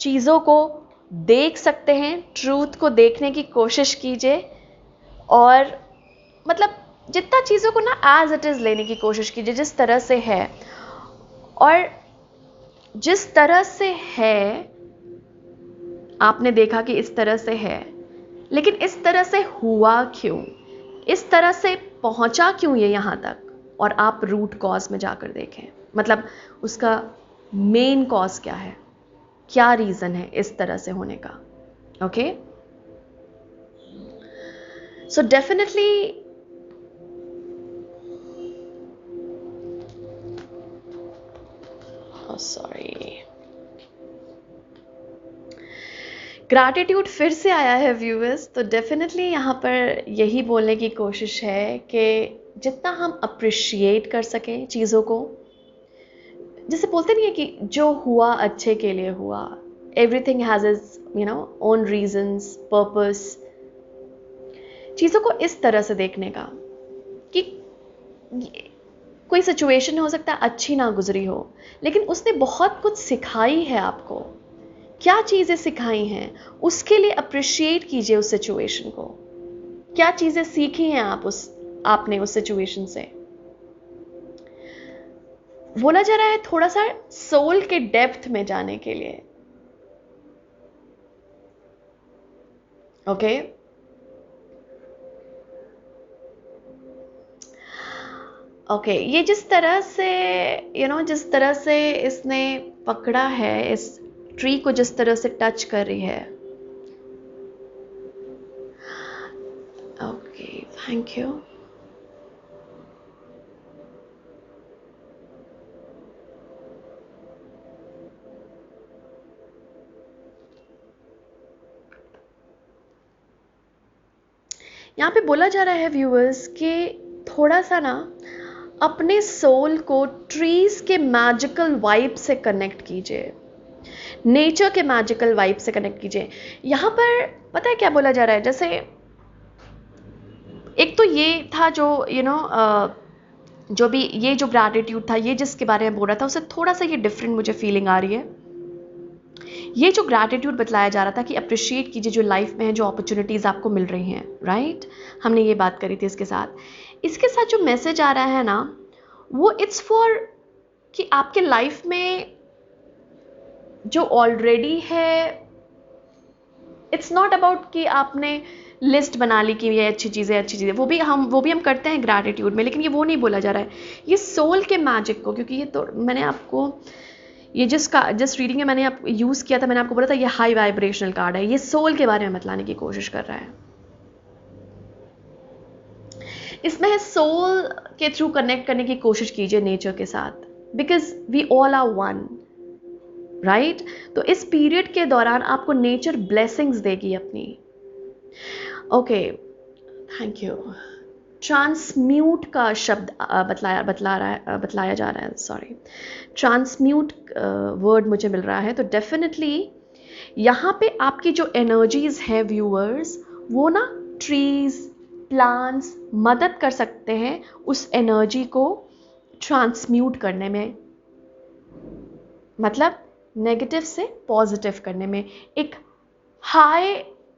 चीज़ों को देख सकते हैं। ट्रूथ को देखने की कोशिश कीजिए, और मतलब जितना चीज़ों को ना एज इट इज़ लेने की कोशिश कीजिए, जिस तरह से है, और जिस तरह से है आपने देखा कि इस तरह से है, लेकिन इस तरह से हुआ क्यों, इस तरह से पहुंचा क्यों ये यहाँ तक, और आप रूट कॉज में जाकर देखें, मतलब उसका मेन कॉज क्या है, क्या रीज़न है इस तरह से होने का। Okay, so definitely sorry, gratitude फिर से आया है व्यूअर्स। तो डेफिनेटली यहाँ पर यही बोलने की कोशिश है कि जितना हम अप्रिशिएट कर सकें चीज़ों को, जैसे बोलते नहीं है कि जो हुआ अच्छे के लिए हुआ, everything has is own reasons, purpose. चीज़ों को इस तरह से देखने का कि कोई सिचुएशन हो सकता है अच्छी ना गुजरी हो, लेकिन उसने बहुत कुछ सिखाई है आपको। क्या चीज़ें सिखाई हैं उसके लिए अप्रिशिएट कीजिए उस सिचुएशन को। क्या चीज़ें सीखी हैं आपने उस सिचुएशन से। बोला जा रहा है थोड़ा सा सोल के डेप्थ में जाने के लिए। ओके, ओके, ये जिस तरह से जिस तरह से इसने पकड़ा है, इस ट्री को जिस तरह से टच कर रही है. Okay, thank you. यहाँ पे बोला जा रहा है व्यूअर्स कि थोड़ा सा ना अपने सोल को ट्रीज के मैजिकल वाइब से कनेक्ट कीजिए, नेचर के मैजिकल वाइब से कनेक्ट कीजिए. यहाँ पर पता है क्या बोला जा रहा है, जैसे एक तो ये था जो जो भी ये जो ग्रैटिट्यूड था, ये जिसके बारे में बोल रहा था, उससे थोड़ा सा ये डिफरेंट मुझे फीलिंग आ रही है. ये जो ग्रैटिट्यूड बतलाया जा रहा था कि अप्रिशिएट कीजिए जो लाइफ में है, जो अपॉर्चुनिटीज़ आपको मिल रही हैं, राइट. हमने ये बात करी थी इसके साथ जो मैसेज आ रहा है ना, वो इट्स फॉर कि आपके लाइफ में जो ऑलरेडी है, इट्स नॉट अबाउट कि आपने लिस्ट बना ली कि ये अच्छी चीज़ें, वो भी हम करते हैं ग्रैटिट्यूड में, लेकिन ये वो नहीं बोला जा रहा है. ये सोल के मैजिक को, क्योंकि ये तो मैंने आपको ये जिस रीडिंग में मैंने आप यूज़ किया था, मैंने आपको बोला था ये हाई वाइब्रेशनल कार्ड है. ये सोल के बारे में बतलाने की कोशिश कर रहा है. इसमें है सोल के थ्रू कनेक्ट करने की कोशिश कीजिए नेचर के साथ, because we all are one, right. तो इस पीरियड के दौरान आपको नेचर ब्लेसिंग्स देगी अपनी. Okay, thank you. ट्रांसम्यूट का शब्द बतलाया जा रहा है, सॉरी. ट्रांसम्यूट वर्ड मुझे मिल रहा है. तो डेफिनेटली यहाँ पे आपकी जो एनर्जीज है व्यूअर्स, वो ना ट्रीज, प्लांट्स मदद कर सकते हैं उस एनर्जी को ट्रांसम्यूट करने में, मतलब नेगेटिव से पॉजिटिव करने में, एक हाई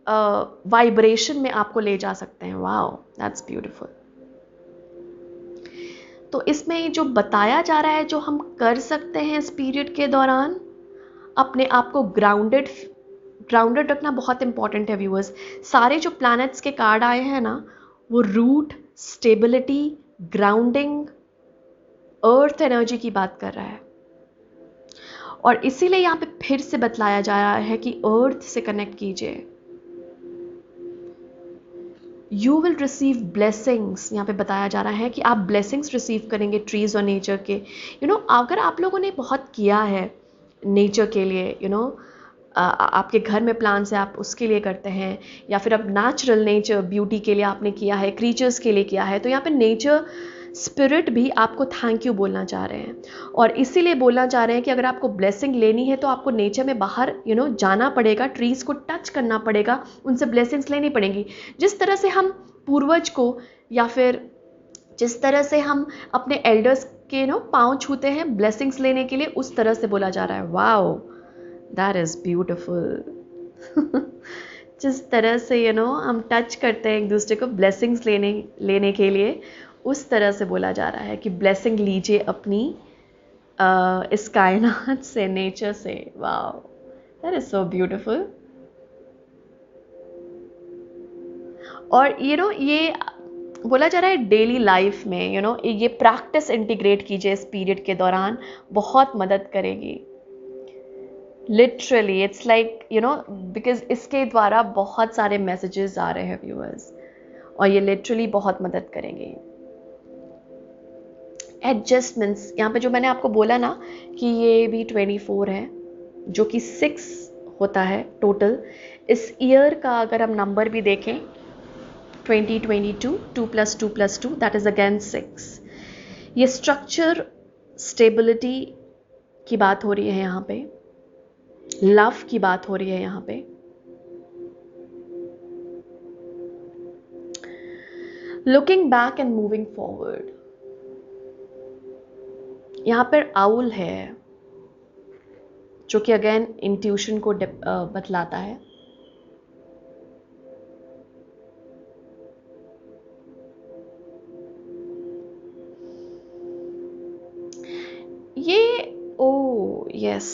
वाइब्रेशन में आपको ले जा सकते हैं. Wow, that's beautiful. तो इसमें जो बताया जा रहा है, जो हम कर सकते हैं इस पीरियड के दौरान, अपने आप को ग्राउंडेड रखना बहुत इंपॉर्टेंट है व्यूअर्स. सारे जो प्लैनेट्स के कार्ड आए हैं ना, वो root, stability, grounding, earth energy की बात कर रहा है. और इसीलिए यहाँ पे फिर से बतलाया जा रहा है कि अर्थ से कनेक्ट कीजिए. You will receive blessings. यहाँ पे बताया जा रहा है कि आप ब्लेसिंग्स रिसीव करेंगे ट्रीज और नेचर के. अगर आप लोगों ने बहुत किया है नेचर के लिए, आपके घर में प्लांट्स है, आप उसके लिए करते हैं, या फिर अब नेचुरल नेचर ब्यूटी के लिए आपने किया है, क्रीचर्स के लिए किया है, तो यहाँ पे नेचर स्पिरिट भी आपको थैंक यू बोलना चाह रहे हैं. और इसीलिए बोलना चाह रहे हैं कि अगर आपको ब्लेसिंग लेनी है तो आपको नेचर में बाहर जाना पड़ेगा, ट्रीज को टच करना पड़ेगा, उनसे ब्लेसिंग्स लेनी पड़ेंगी. जिस तरह से हम पूर्वज को, या फिर जिस तरह से हम अपने एल्डर्स के पाँव छूते हैं ब्लेसिंग्स लेने के लिए, उस तरह से बोला जा रहा है. Wow, that is beautiful. जिस तरह से हम टच करते हैं एक दूसरे को ब्लेसिंग्स लेने के लिए, उस तरह से बोला जा रहा है कि ब्लेसिंग लीजिए अपनी इस कायनात से, नेचर से. Wow, that is so beautiful. और ये बोला जा रहा है डेली लाइफ में ये प्रैक्टिस इंटीग्रेट कीजिए इस पीरियड के दौरान, बहुत मदद करेगी. लिटरली इट्स लाइक बिकॉज इसके द्वारा बहुत सारे मैसेजेस आ रहे हैं व्यूअर्स, और ये लिटरली बहुत मदद करेंगे. एडजस्टमेंट्स, यहाँ पे जो मैंने आपको बोला ना कि ये भी 24 है, जो कि 6 होता है टोटल. इस ईयर का अगर हम नंबर भी देखें 2022, 2 + 2 + 2, दैट इज अगेन 6. ये स्ट्रक्चर, स्टेबिलिटी की बात हो रही है यहाँ पे, लव की बात हो रही है यहाँ पे. Looking back and moving forward. यहाँ पर आउल है जो कि अगेन इंट्यूशन को बतलाता है. यस,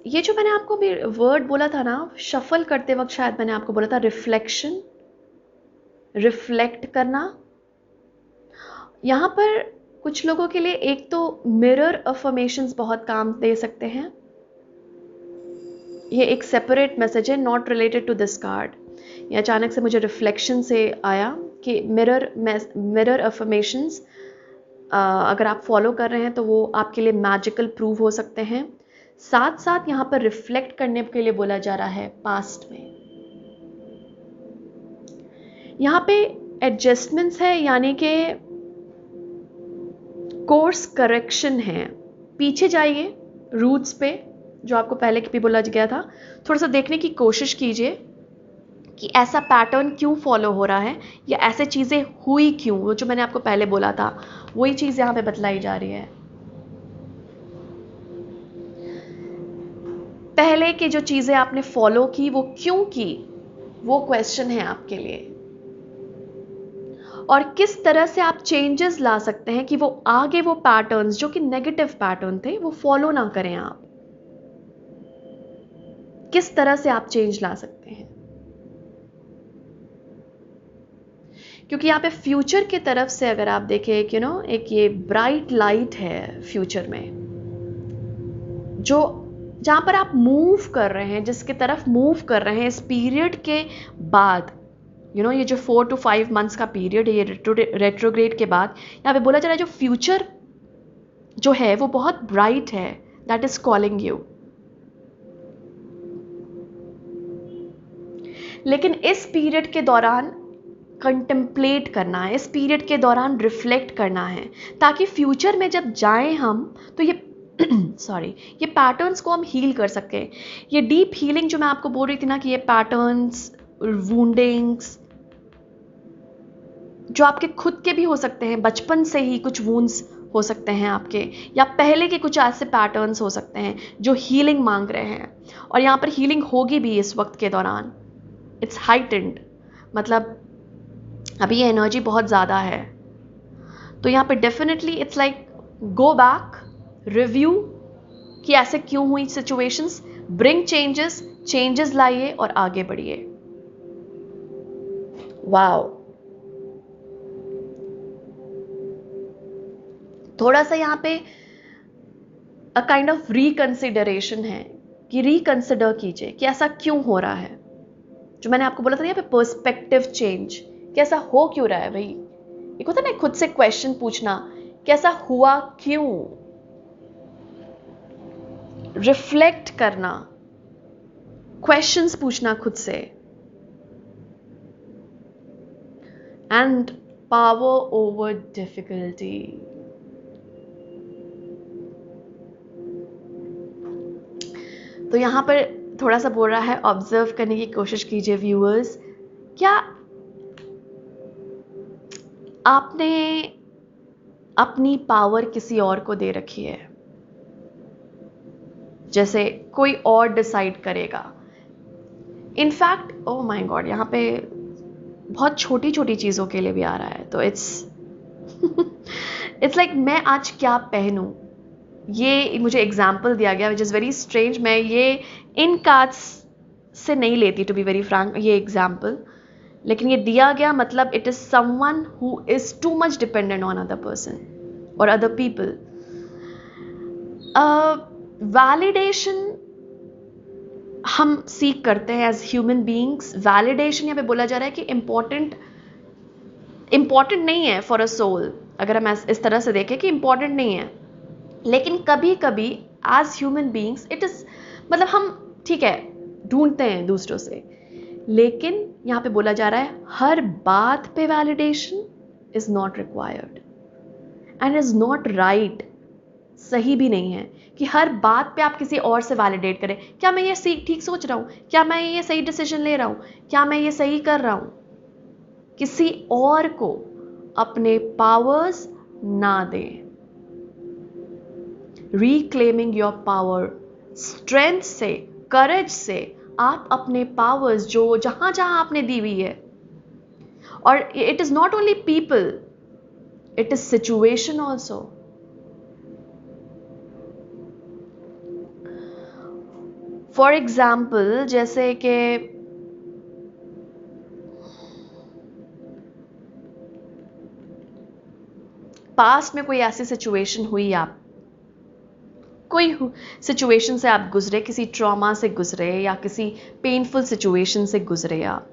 ये जो मैंने आपको भी वर्ड बोला था ना, शफल करते वक्त शायद मैंने आपको बोला था रिफ्लेक्ट करना. यहाँ पर कुछ लोगों के लिए एक तो मिरर अफर्मेशंस बहुत काम दे सकते हैं। ये एक सेपरेट मैसेज है, not related to this card. ये अचानक से मुझे रिफ्लेक्शन से आया कि मिरर अफर्मेशंस अगर आप फॉलो कर रहे हैं तो वो आपके लिए मैजिकल प्रूव हो सकते हैं। साथ साथ यहाँ पर रिफ्लेक्ट करने के लिए बोला जा रहा है पास्ट में। यहाँ पे एडजस्टमेंट्स है, यानी कि कोर्स करेक्शन है। पीछे जाइए रूट्स पे, जो आपको पहले भी बोला गया था। थोड़ा सा देखने की कोशिश कीजिए कि ऐसा पैटर्न क्यों फॉलो हो रहा है, या ऐसे चीज़ें हुई क्यों। वो जो मैंने आपको पहले बोला था वही चीज़ यहाँ पे बतलाई जा रही है। पहले की जो चीज़ें आपने फॉलो की वो क्यों की, वो क्वेश्चन है आपके लिए। और किस तरह से आप चेंजेस ला सकते हैं कि वो आगे वो पैटर्न्स जो कि नेगेटिव पैटर्न थे वो फॉलो ना करें आप। किस तरह से आप चेंज ला सकते हैं, क्योंकि यहाँ पे फ्यूचर की तरफ से अगर आप देखें एक एक ये ब्राइट लाइट है फ्यूचर में, जो जहां पर आप मूव कर रहे हैं, जिसके तरफ मूव कर रहे हैं इस पीरियड के बाद। ये जो 4 to 5 मंथ्स का पीरियड है, ये रेट्रोग्रेड के बाद यहाँ पे बोला जा रहा है जो फ्यूचर जो है वो बहुत ब्राइट है, दैट इज कॉलिंग यू। लेकिन इस पीरियड के दौरान कंटेम्पलेट करना है, इस पीरियड के दौरान रिफ्लेक्ट करना है, ताकि फ्यूचर में जब जाएं हम तो ये ये पैटर्न्स को हम हील कर सकें। ये डीप हीलिंग जो मैं आपको बोल रही थी ना, कि ये पैटर्न्स, वुंडिंग्स जो आपके खुद के भी हो सकते हैं, बचपन से ही कुछ वुंड्स हो सकते हैं आपके, या पहले के कुछ ऐसे पैटर्न्स हो सकते हैं जो हीलिंग मांग रहे हैं। और यहाँ पर हीलिंग होगी भी इस वक्त के दौरान। इट्स हाइटेंड, मतलब अभी ये एनर्जी बहुत ज़्यादा है। तो यहाँ पे definitely it's like go back, review कि ऐसे क्यों हुई सिचुएशंस, ब्रिंग चेंजेस लाइए और आगे बढ़िए। वाओ, थोड़ा सा यहाँ पे अ काइंड ऑफ रिकंसिडरेशन है, कि रिकंसिडर कीजिए कि ऐसा क्यों हो रहा है। जो मैंने आपको बोला था यहाँ पे पर्सपेक्टिव चेंज, कि ऐसा हो क्यों रहा है भाई। एक होता है ना खुद से क्वेश्चन पूछना, कि ऐसा हुआ क्यों। रिफ्लेक्ट करना, क्वेश्चंस पूछना खुद से। And power over difficulty. तो यहां पर थोड़ा सा बोल रहा है, ऑब्जर्व करने की कोशिश कीजिए व्यूअर्स। क्या आपने अपनी पावर किसी और को दे रखी है? जैसे कोई और डिसाइड करेगा। इनफैक्ट ओह माय गॉड, यहाँ पे बहुत छोटी छोटी चीज़ों के लिए भी आ रहा है। तो इट्स लाइक मैं आज क्या पहनूं, ये मुझे एग्जाम्पल दिया गया विच इज़ वेरी स्ट्रेंज। मैं ये इन कार्ड्स से नहीं लेती टू बी वेरी फ्रैंक ये एग्जाम्पल, लेकिन ये दिया गया, मतलब it is someone who is too much dependent on other person और अदर पीपल। वैलिडेशन हम सीख करते हैं एज ह्यूमन बींग्स। वैलिडेशन यहाँ पे बोला जा रहा है कि इंपॉर्टेंट नहीं है फॉर अ सोल। अगर हम इस तरह से देखें कि इंपॉर्टेंट नहीं है, लेकिन कभी कभी as human beings it is, मतलब हम ठीक है ढूंढते हैं दूसरों से, लेकिन यहाँ पे बोला जा रहा है हर बात पे validation is not required and is not right. सही भी नहीं है कि हर बात पे आप किसी और से वैलिडेट करें। क्या मैं ये ठीक सोच रहा हूँ? क्या मैं ये सही डिसीजन ले रहा हूँ? क्या मैं ये सही कर रहा हूँ? किसी और को अपने पावर्स ना दें। रिक्लेमिंग योर पावर, स्ट्रेंथ से, करेज से आप अपने पावर्स जो जहां जहां आपने दी हुई है, और it is not only people, it is situation also. For example, जैसे कि पास्ट में कोई ऐसी सिचुएशन हुई, आप कोई सिचुएशन से आप गुजरे, किसी ट्रॉमा से गुजरे या किसी पेनफुल सिचुएशन से गुजरे आप,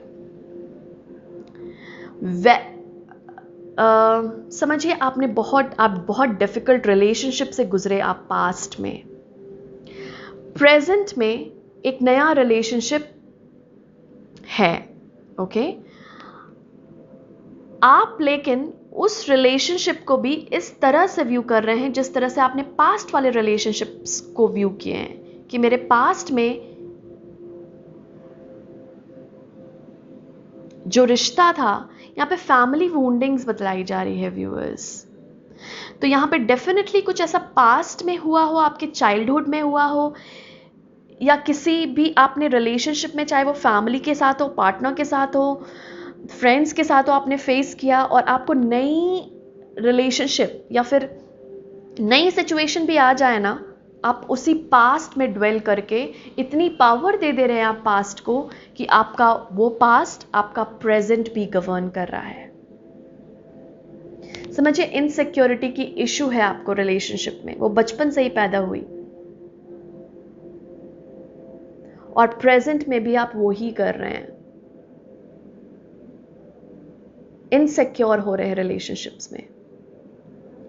समझिए आप बहुत डिफिकल्ट रिलेशनशिप से गुजरे आप पास्ट में। प्रेजेंट में एक नया रिलेशनशिप है, ओके। आप लेकिन उस रिलेशनशिप को भी इस तरह से व्यू कर रहे हैं जिस तरह से आपने पास्ट वाले रिलेशनशिप्स को व्यू किए हैं, कि मेरे पास्ट में जो रिश्ता था, यहाँ पे फैमिली वुंडिंग्स बतलाई जा रही है व्यूअर्स। तो यहाँ पे डेफिनेटली कुछ ऐसा पास्ट में हुआ हो, आपके चाइल्डहुड में हुआ हो, या किसी भी आपने रिलेशनशिप में, चाहे वो फैमिली के साथ हो, पार्टनर के साथ हो, फ्रेंड्स के साथ हो, आपने फेस किया और आपको नई रिलेशनशिप या फिर नई सिचुएशन भी आ जाए ना, आप उसी पास्ट में ड्वेल करके इतनी पावर दे रहे हैं आप पास्ट को कि आपका वो पास्ट आपका प्रेजेंट भी गवर्न कर रहा है। समझिए इनसिक्योरिटी की इशू है आपको रिलेशनशिप में, वो बचपन से ही पैदा हुई और प्रेजेंट में भी आप वो ही कर रहे हैं, इनसिक्योर हो रहे हैं रिलेशनशिप्स में,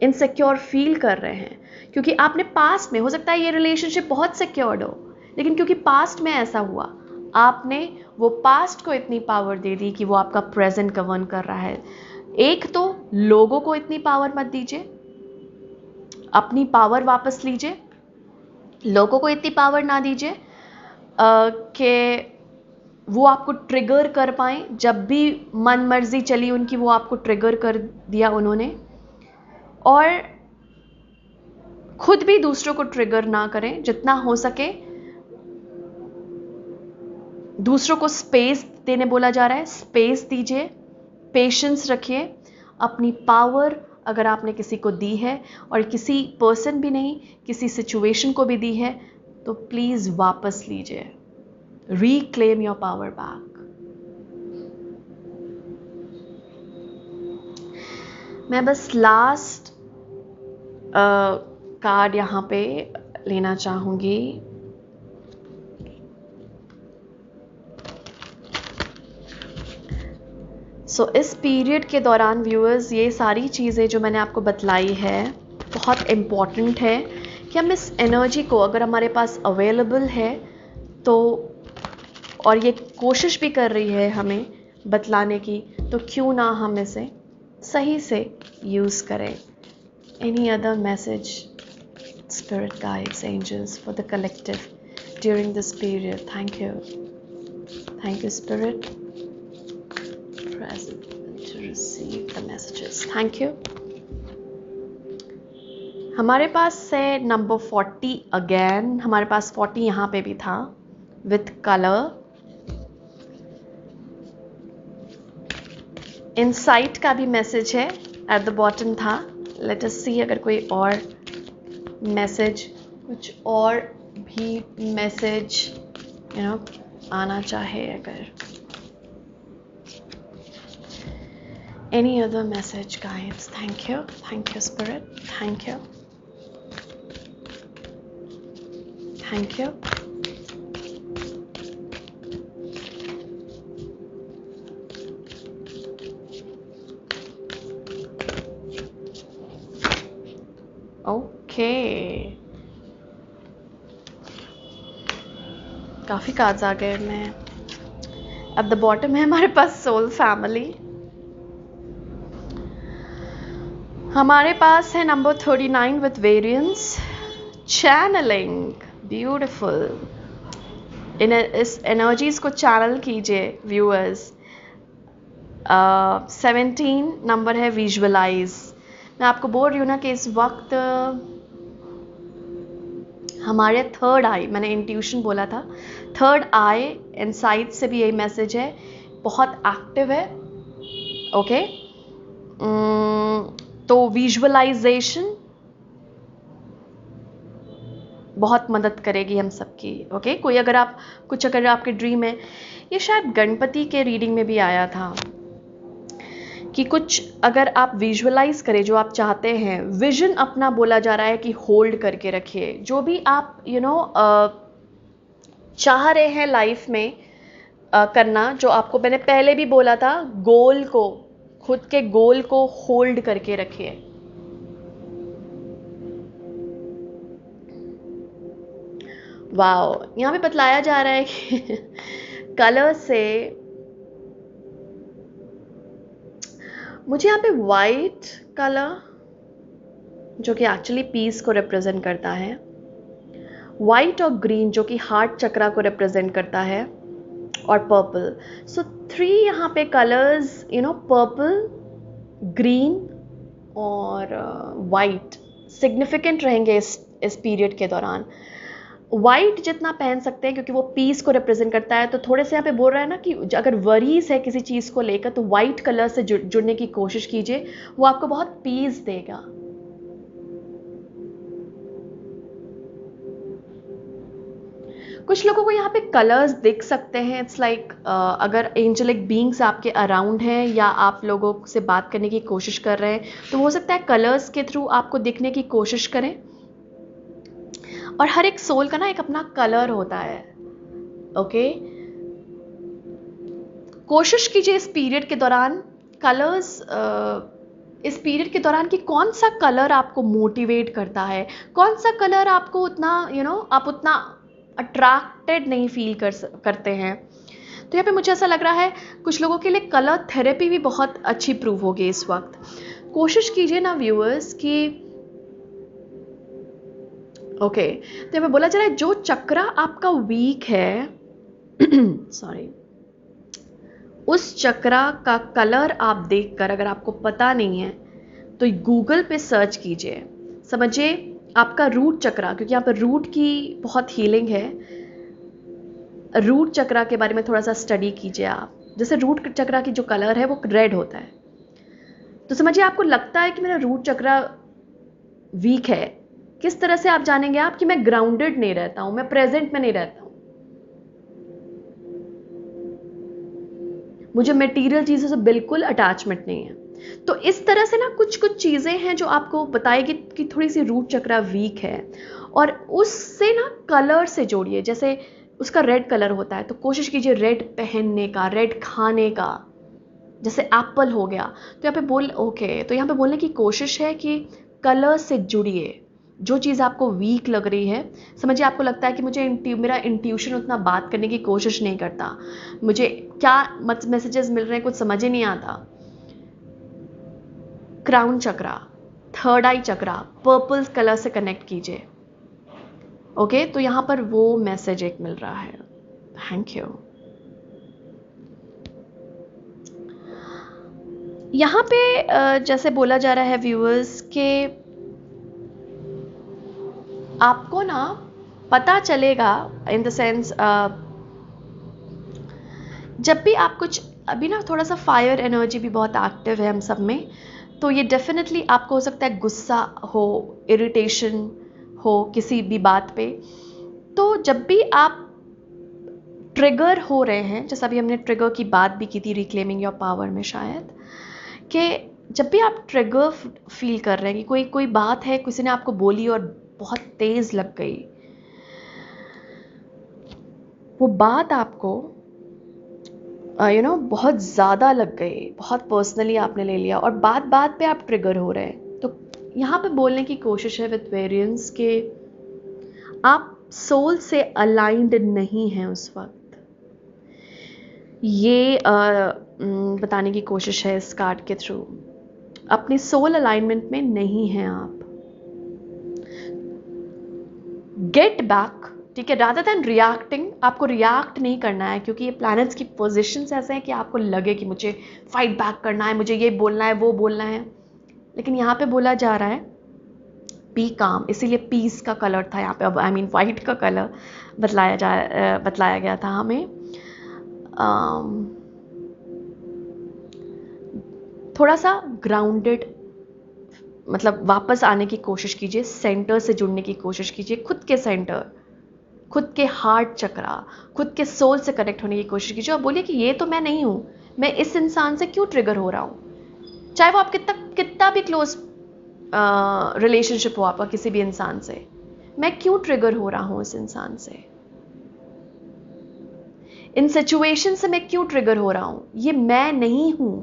इनसिक्योर फील कर रहे हैं क्योंकि आपने पास्ट में, हो सकता है ये रिलेशनशिप बहुत सिक्योर्ड हो, लेकिन क्योंकि पास्ट में ऐसा हुआ, आपने वो पास्ट को इतनी पावर दे दी कि वो आपका प्रेजेंट गवर्न कर रहा है। एक तो लोगों को इतनी पावर मत दीजिए, अपनी पावर वापस लीजिए, लोगों को इतनी पावर ना दीजिए कि वो आपको ट्रिगर कर पाए, जब भी मन मर्जी चली उनकी वो आपको ट्रिगर कर दिया उन्होंने, और खुद भी दूसरों को ट्रिगर ना करें। जितना हो सके दूसरों को स्पेस देने बोला जा रहा है, स्पेस दीजिए, पेशेंस रखिए। अपनी पावर अगर आपने किसी को दी है, और किसी पर्सन भी नहीं, किसी सिचुएशन को भी दी है, तो प्लीज वापस लीजिए, reclaim your power back। मैं बस लास्ट कार्ड यहाँ पे लेना चाहूंगी। इस पीरियड के दौरान व्यूअर्स, ये सारी चीज़ें जो मैंने आपको बतलाई है बहुत इम्पॉर्टेंट है कि हम इस एनर्जी को, अगर हमारे पास अवेलेबल है तो, और ये कोशिश भी कर रही है हमें बतलाने की, तो क्यों ना हम इसे सही से यूज़ करें। Any other message, spirit guides, angels for the collective during this period? Thank you spirit present to receive the messages। Thank you. हमारे पास है नंबर 40 अगेन, हमारे पास 40 यहाँ पे भी था विथ कलर। इनसाइट का भी मैसेज है, एट द बॉटम था। लेट अस सी अगर कोई और मैसेज, कुछ और भी मैसेज आना चाहे, अगर any other message guides. Thank you spirit, thank you. Okay, काफ़ी कार्ड्स आ गए में। एट द बॉटम है हमारे पास सोल फैमिली, हमारे पास है number 39 with variances, channeling, beautiful. इस एनर्जीज को चैनल कीजिए व्यूअर्स। 17 नंबर है विजुअलाइज। मैं आपको बोल रही हूँ ना कि इस वक्त हमारे थर्ड आई, मैंने इंट्यूशन बोला था, थर्ड आई इनसाइट से भी यही मैसेज है, बहुत एक्टिव है। ओके, तो विजुअलाइजेशन बहुत मदद करेगी हम सबकी। ओके, कोई अगर आप कुछ, अगर आपके ड्रीम है, ये शायद गणपति के रीडिंग में भी आया था कि कुछ अगर आप विजुअलाइज करें जो आप चाहते हैं, विजन अपना बोला जा रहा है कि होल्ड करके रखिए। जो भी आप चाह रहे हैं लाइफ में करना, जो आपको मैंने पहले भी बोला था, गोल को, खुद के गोल को होल्ड करके रखिए। वाओ, यहाँ पे बतलाया जा रहा है कि कलर से मुझे यहाँ पे वाइट कलर, जो कि एक्चुअली पीस को रिप्रेजेंट करता है, वाइट और ग्रीन जो कि हार्ट चक्रा को रिप्रेजेंट करता है, और पर्पल। सो 3 यहाँ पे कलर्स, पर्पल, ग्रीन और वाइट सिग्निफिकेंट रहेंगे इस पीरियड के दौरान। वाइट जितना पहन सकते हैं क्योंकि वो पीस को रिप्रेजेंट करता है, तो थोड़े से यहाँ पे बोल रहा है ना कि अगर वरीज है किसी चीज़ को लेकर तो वाइट कलर से जुड़ने की कोशिश कीजिए, वो आपको बहुत पीस देगा। कुछ लोगों को यहाँ पे कलर्स दिख सकते हैं, इट्स लाइक अगर एंजेलिक बीइंग्स आपके अराउंड हैं या आप लोगों से बात करने की कोशिश कर रहे हैं, तो हो सकता है कलर्स के थ्रू आपको दिखने की कोशिश करें। और हर एक सोल का ना एक अपना कलर होता है, ओके। कोशिश कीजिए इस पीरियड के दौरान कलर्स, इस पीरियड के दौरान कि कौन सा कलर आपको मोटिवेट करता है, कौन सा कलर आपको उतना आप उतना अट्रैक्टेड नहीं फील करते हैं। तो यहाँ पे मुझे ऐसा लग रहा है कुछ लोगों के लिए कलर थेरेपी भी बहुत अच्छी प्रूव होगी इस वक्त। कोशिश कीजिए ना व्यूअर्स कि ओके, तो हमें बोला जा रहा है जो चक्रा आपका वीक है सॉरी, उस चक्रा का कलर आप देखकर, अगर आपको पता नहीं है तो गूगल पे सर्च कीजिए, समझिए आपका रूट चक्रा, क्योंकि यहाँ पर रूट की बहुत हीलिंग है। रूट चक्रा के बारे में थोड़ा सा स्टडी कीजिए आप। जैसे रूट चक्रा की जो कलर है वो रेड होता है, तो समझिए आपको लगता है कि मेरा रूट चक्रा वीक है। किस तरह से आप जानेंगे आप कि मैं ग्राउंडेड नहीं रहता हूं, मैं प्रेजेंट में नहीं रहता हूं, मुझे मटेरियल चीज़ों से बिल्कुल अटैचमेंट नहीं है। तो इस तरह से ना कुछ कुछ चीज़ें हैं जो आपको बताएगी कि थोड़ी सी रूट चक्रा वीक है, और उससे ना कलर से जोड़िए। जैसे उसका रेड कलर होता है तो कोशिश कीजिए रेड पहनने का, रेड खाने का, जैसे एप्पल हो गया। तो यहाँ पे तो यहाँ पे बोलने की कोशिश है कि कलर से जुड़िए। जो चीज़ आपको वीक लग रही है, समझिए आपको लगता है कि मेरा इंट्यूशन उतना बात करने की कोशिश नहीं करता, मुझे क्या मैसेजेस मिल रहे हैं कुछ समझ ही नहीं आता। क्राउन चक्रा, थर्ड आई चक्रा, पर्पल कलर से कनेक्ट कीजिए, ओके। तो यहाँ पर वो मैसेज एक मिल रहा है। Thank you. यहाँ पे जैसे बोला जा रहा है व्यूअर्स के आपको ना पता चलेगा, इन द सेंस जब भी आप कुछ, अभी ना थोड़ा सा फायर एनर्जी भी बहुत एक्टिव है हम सब में, तो ये डेफिनेटली आपको हो सकता है गुस्सा हो, इरिटेशन हो किसी भी बात पे। तो जब भी आप ट्रिगर हो रहे हैं, जैसा भी हमने ट्रिगर की बात भी की थी रिक्लेमिंग योर पावर में शायद, कि जब भी आप ट्रिगर फील कर रहे हैं कि कोई बात है, किसी ने आपको बोली और बहुत तेज लग गई, वो बात आपको बहुत ज़्यादा लग गई, बहुत पर्सनली आपने ले लिया और बात बात पे आप ट्रिगर हो रहे हैं, तो यहाँ पे बोलने की कोशिश है विद वेरिएंस के आप सोल से अलाइंड नहीं हैं उस वक्त। ये बताने की कोशिश है इस कार्ड के थ्रू, अपनी सोल अलाइनमेंट में नहीं हैं आप। गेट बैक, ठीक है, रादर देन रिएक्टिंग, आपको रिएक्ट नहीं करना है, क्योंकि ये प्लैनेट्स की पोजीशंस ऐसे हैं कि आपको लगे कि मुझे फाइट बैक करना है, मुझे ये बोलना है, वो बोलना है। लेकिन यहाँ पे बोला जा रहा है बी काम, इसीलिए पीस का कलर था यहाँ पे, अब आई मीन वाइट का कलर बतलाया गया था हमें। थोड़ा सा ग्राउंडेड, मतलब वापस आने की कोशिश कीजिए, सेंटर से जुड़ने की कोशिश कीजिए, खुद के सेंटर, खुद के हार्ट चक्रा, खुद के सोल से कनेक्ट होने की कोशिश कीजिए और बोलिए कि ये तो मैं नहीं हूँ, मैं इस इंसान से क्यों ट्रिगर हो रहा हूँ, चाहे वो आप कितना कितना भी क्लोज रिलेशनशिप हो आपका किसी भी इंसान से, मैं क्यों ट्रिगर हो रहा हूं इस इंसान से, इन सिचुएशन से मैं क्यों ट्रिगर हो रहा हूं, ये मैं नहीं हूं।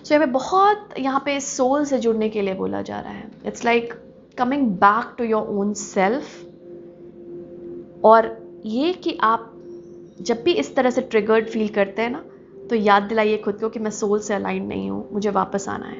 सो हमें बहुत यहाँ पे सोल से जुड़ने के लिए बोला जा रहा है। It's like coming back to your own self. और ये कि आप जब भी इस तरह से ट्रिगर्ड फील करते हैं ना, तो याद दिलाइए खुद को कि मैं सोल से अलाइन नहीं हूँ, मुझे वापस आना है।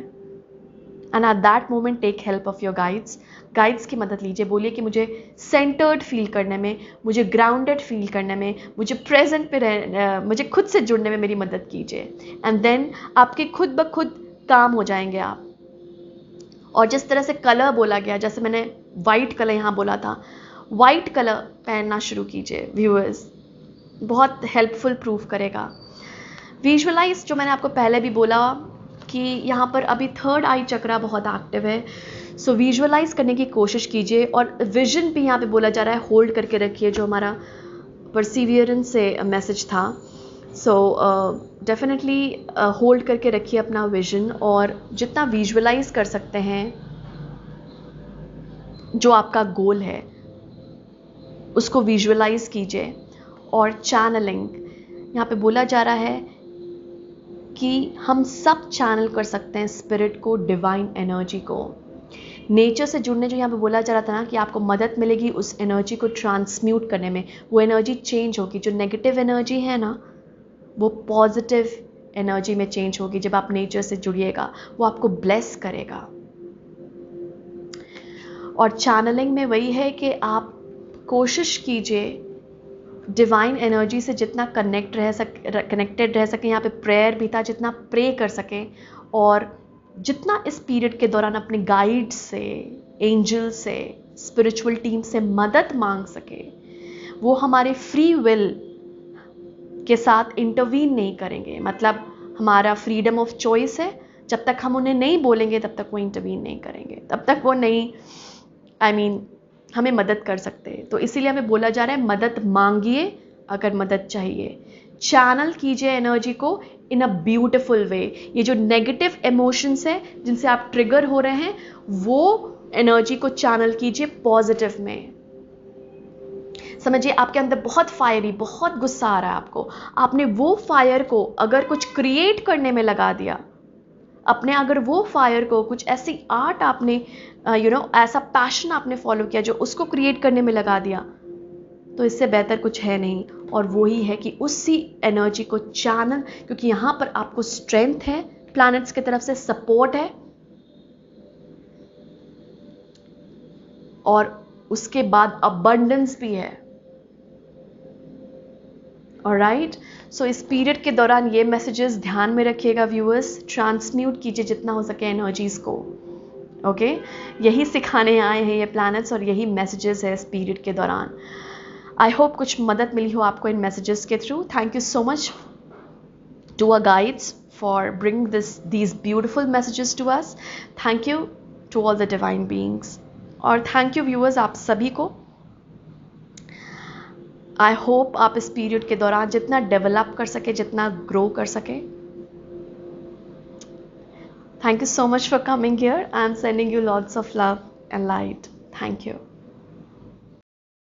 And at that moment take help of your guides. Guides की मदद लीजिए, बोलिए कि मुझे सेंटर्ड फील करने में, मुझे ग्राउंडेड फील करने में, मुझे प्रेजेंट पे मुझे खुद से जुड़ने में मेरी मदद कीजिए। एंड देन आपके खुद ब खुद काम हो जाएंगे आप। और जिस तरह से कलर बोला गया, जैसे मैंने वाइट कलर यहाँ बोला था, वाइट कलर पहनना शुरू कीजिए व्यूअर्स, बहुत हेल्पफुल प्रूफ करेगा। विजुअलाइज, जो मैंने आपको पहले भी बोला कि यहाँ पर अभी थर्ड आई चक्रा बहुत एक्टिव है, सो विजुअलाइज करने की कोशिश कीजिए। और विजन भी यहाँ पे बोला जा रहा है, होल्ड करके रखिए, जो हमारा परसिवियरेंस से मैसेज था। सो डेफिनेटली होल्ड करके रखिए अपना विजन, और जितना विजुअलाइज कर सकते हैं जो आपका गोल है उसको विजुअलाइज कीजिए। और चैनलिंग, यहाँ पे बोला जा रहा है कि हम सब चैनल कर सकते हैं स्पिरिट को, डिवाइन एनर्जी को। नेचर से जुड़ने, जो यहाँ पे बोला जा रहा था ना कि आपको मदद मिलेगी उस एनर्जी को ट्रांसम्यूट करने में, वो एनर्जी चेंज होगी। जो नेगेटिव एनर्जी है ना, वो पॉजिटिव एनर्जी में चेंज होगी। जब आप नेचर से जुड़िएगा, वो आपको ब्लेस करेगा। और चैनलिंग में वही है कि आप कोशिश कीजिए डिवाइन एनर्जी से जितना कनेक्टेड रह सके। यहाँ पे प्रेयर भी था, जितना प्रे कर सकें, और जितना इस पीरियड के दौरान अपने गाइड से, एंजल से, स्पिरिचुअल टीम से मदद मांग सके। वो हमारे फ्री विल के साथ इंटरवीन नहीं करेंगे, मतलब हमारा फ्रीडम ऑफ चॉइस है, जब तक हम उन्हें नहीं बोलेंगे तब तक वो इंटरवीन नहीं करेंगे, तब तक वो नहीं हमें मदद कर सकते। तो इसीलिए हमें बोला जा रहा है मदद मांगिए अगर मदद चाहिए, चैनल कीजिए एनर्जी को इन अ ब्यूटिफुल वे। ये जो नेगेटिव इमोशंस है जिनसे आप ट्रिगर हो रहे हैं, वो एनर्जी को चैनल कीजिए पॉजिटिव में। समझिए आपके अंदर बहुत फायरी, बहुत गुस्सा आ रहा है आपको, आपने वो फायर को अगर कुछ क्रिएट करने में लगा दिया, अगर वो फायर को कुछ ऐसी आर्ट आपने ऐसा पैशन आपने फॉलो किया जो उसको क्रिएट करने में लगा दिया, तो इससे बेहतर कुछ है नहीं। और वो ही है कि उसी एनर्जी को चैनल, क्योंकि यहाँ पर आपको स्ट्रेंथ है, प्लैनेट्स की तरफ से सपोर्ट है, और उसके बाद अबंडेंस भी है। ऑलराइट, सो इस पीरियड के दौरान ये मैसेजेस ध्यान में रखिएगा व्यूअर्स, ट्रांसम्यूट कीजिए जितना हो सके एनर्जीज को। ओके, यही सिखाने आए हैं ये प्लैनेट्स, और यही मैसेजेस है इस पीरियड के दौरान। आई होप कुछ मदद मिली हो आपको इन मैसेजेस के through. Thank you so much to our guides for bring these beautiful messages to us. Thank you to all the divine beings, और थैंक यू व्यूअर्स आप सभी को। आई होप आप इस पीरियड के दौरान जितना डेवलप कर सके, जितना ग्रो कर सके। Thank you so much for coming here. I am sending you lots of love and light. Thank you.